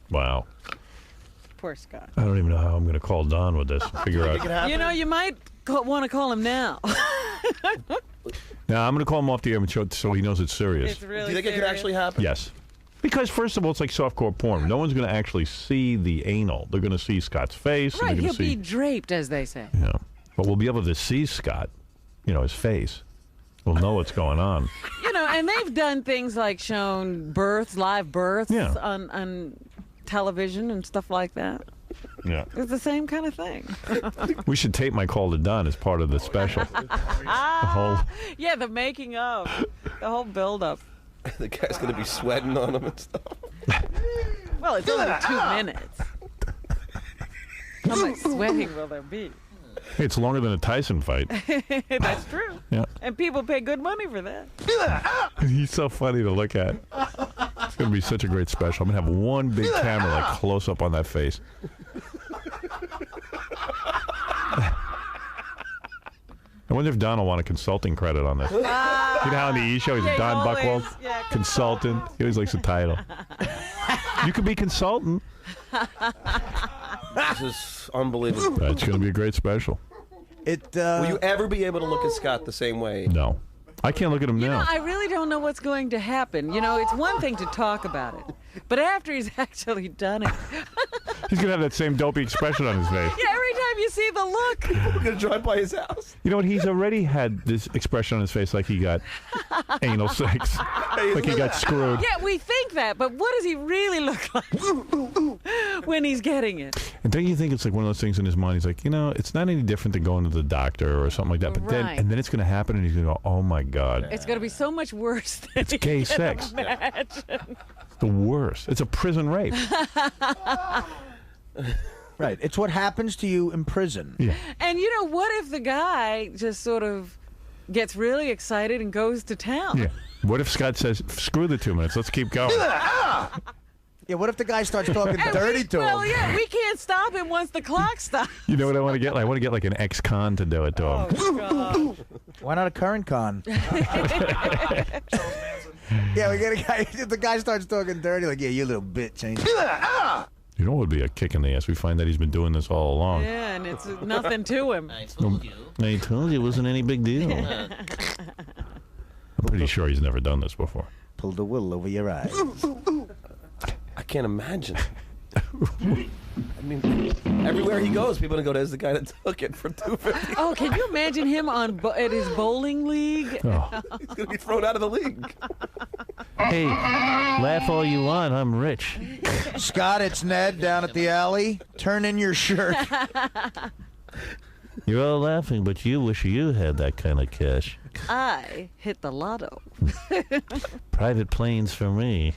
Wow. Poor Scott. I don't even know how I'm going to call Don with this. Figure out. You know, you might want to call him now. Now I'm going to call him off the air so he knows it's serious. It's really Do you think it could serious. actually happen? Yes. Because first of all, it's like softcore porn. No one's going to actually see the anal. They're going to see Scott's face. Right, and they're he'll going to see. be draped, as they say. Yeah. But we'll be able to see Scott, his face. We'll know what's going on. You know, and they've done things like shown births, live births Yeah. on television and stuff like that. Yeah. It's the same kind of thing. We should tape my call to Don as part of the special. The whole. Yeah, the making of, the whole build-up. The guy's gonna be sweating on him and stuff. Well, it's only 2 minutes. How much sweating will there be? Hey, it's longer than a Tyson fight. That's true. Yeah. And people pay good money for that. He's so funny to look at. It's going to be such a great special. I'm going to have one big camera like close up on that face. I wonder if Don will want a consulting credit on this. You know how on the E! Show he's Yeah, Don always. Buchwald? Yeah, Consultant. He always likes the title. You could be consultant. This is unbelievable. It's going to be a great special. Will you ever be able to look at Scott the same way? No. I can't look at him You now. know, I really don't know what's going to happen. You know, it's one thing to talk about it, but after he's actually done it. He's going to have that same dopey expression on his face. Yeah, every time you see the look. We're going to drive by his house. You know what? He's already had this expression on his face like he got anal sex. Like he got screwed. Yeah, we think that, but what does he really look like when he's getting it? And don't you think it's like one of those things in his mind? He's like, it's not any different than going to the doctor or something like that. But Right. then it's going to happen, and he's going to go, "Oh my God, It's going to be so much worse than It's he gay can sex. imagine. the worst! It's a prison rape." Right. It's what happens to you in prison. Yeah. And you know, what if the guy just sort of gets really excited and goes to town? Yeah. What if Scott says, "Screw the 2 minutes. Let's keep going." Yeah, what if the guy starts talking And dirty to well, him? yeah, we can't stop him once the clock stops. You know what I want to get? I want to get like an ex-con to do it to him. Oh, God. Why not a current con? Yeah, we get a guy. The guy starts talking dirty, like, yeah, you little bitch, ain't you? You know what would be a kick in the ass? We find that he's been doing this all along. Yeah, and it's nothing to him. I told you it wasn't any big deal. I'm pretty sure he's never done this before. Pulled the wool over your eyes. I can't imagine. I mean, everywhere he goes, people are gonna go, there's the guy that took it for $250. Oh, can you imagine him at his bowling league? Oh. He's gonna be thrown out of the league. Hey, laugh all you want. I'm rich. Scott, it's Ned down at the alley. Turn in your shirt. You're all laughing, but you wish you had that kind of cash. I hit the lotto. Private planes for me.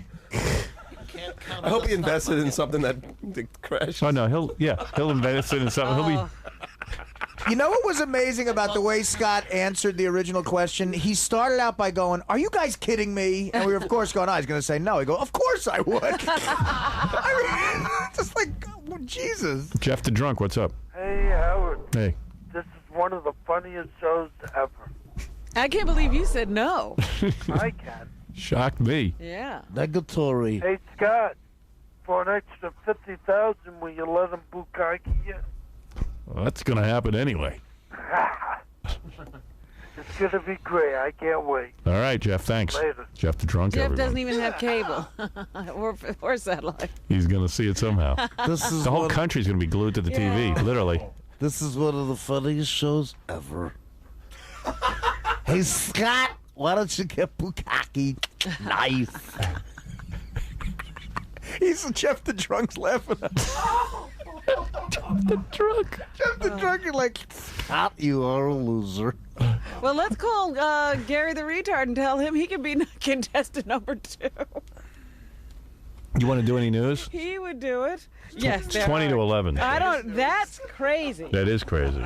I hope he invested in something that crashed. Oh no, he'll invest in something. He'll be. You know what was amazing about the way Scott answered the original question? He started out by going, "Are you guys kidding me?" And we were, of course, going, "I was going to say no." He go, "Of course I would." I mean, just like, oh, Jesus. Jeff the Drunk, what's up? Hey, Howard. Hey. This is one of the funniest shows ever. I can't believe you said no. I can. Shocked me. Yeah. Negatory. Hey, Scott, for an extra $50,000, will you let him bukkake you? Well, that's going to happen anyway. It's going to be great. I can't wait. All right, Jeff, thanks. Later. Jeff the Drunk, Jeff everyone. doesn't even have cable or satellite. He's going to see it somehow. This is the whole one- country's going to be glued to the TV, literally. This is one of the funniest shows ever. Hey, Scott, why don't you get bukkake? Nice. He's Jeff the Drunk's laughing at Jeff the Drunk. Jeff the Drunk, you're like, Scott, you are a loser. Well, let's call Gary the Retard and tell him he can be contestant number 2. You want to do any news? He would do it. Yes. It's 20 to 11. I don't. That's crazy. That is crazy.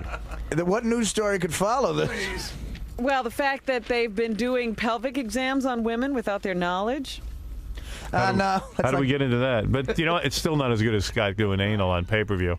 What news story could follow this? Well, the fact that they've been doing pelvic exams on women without their knowledge. No. How do we get into that? But, you know, it's still not as good as Scott doing anal on pay-per-view.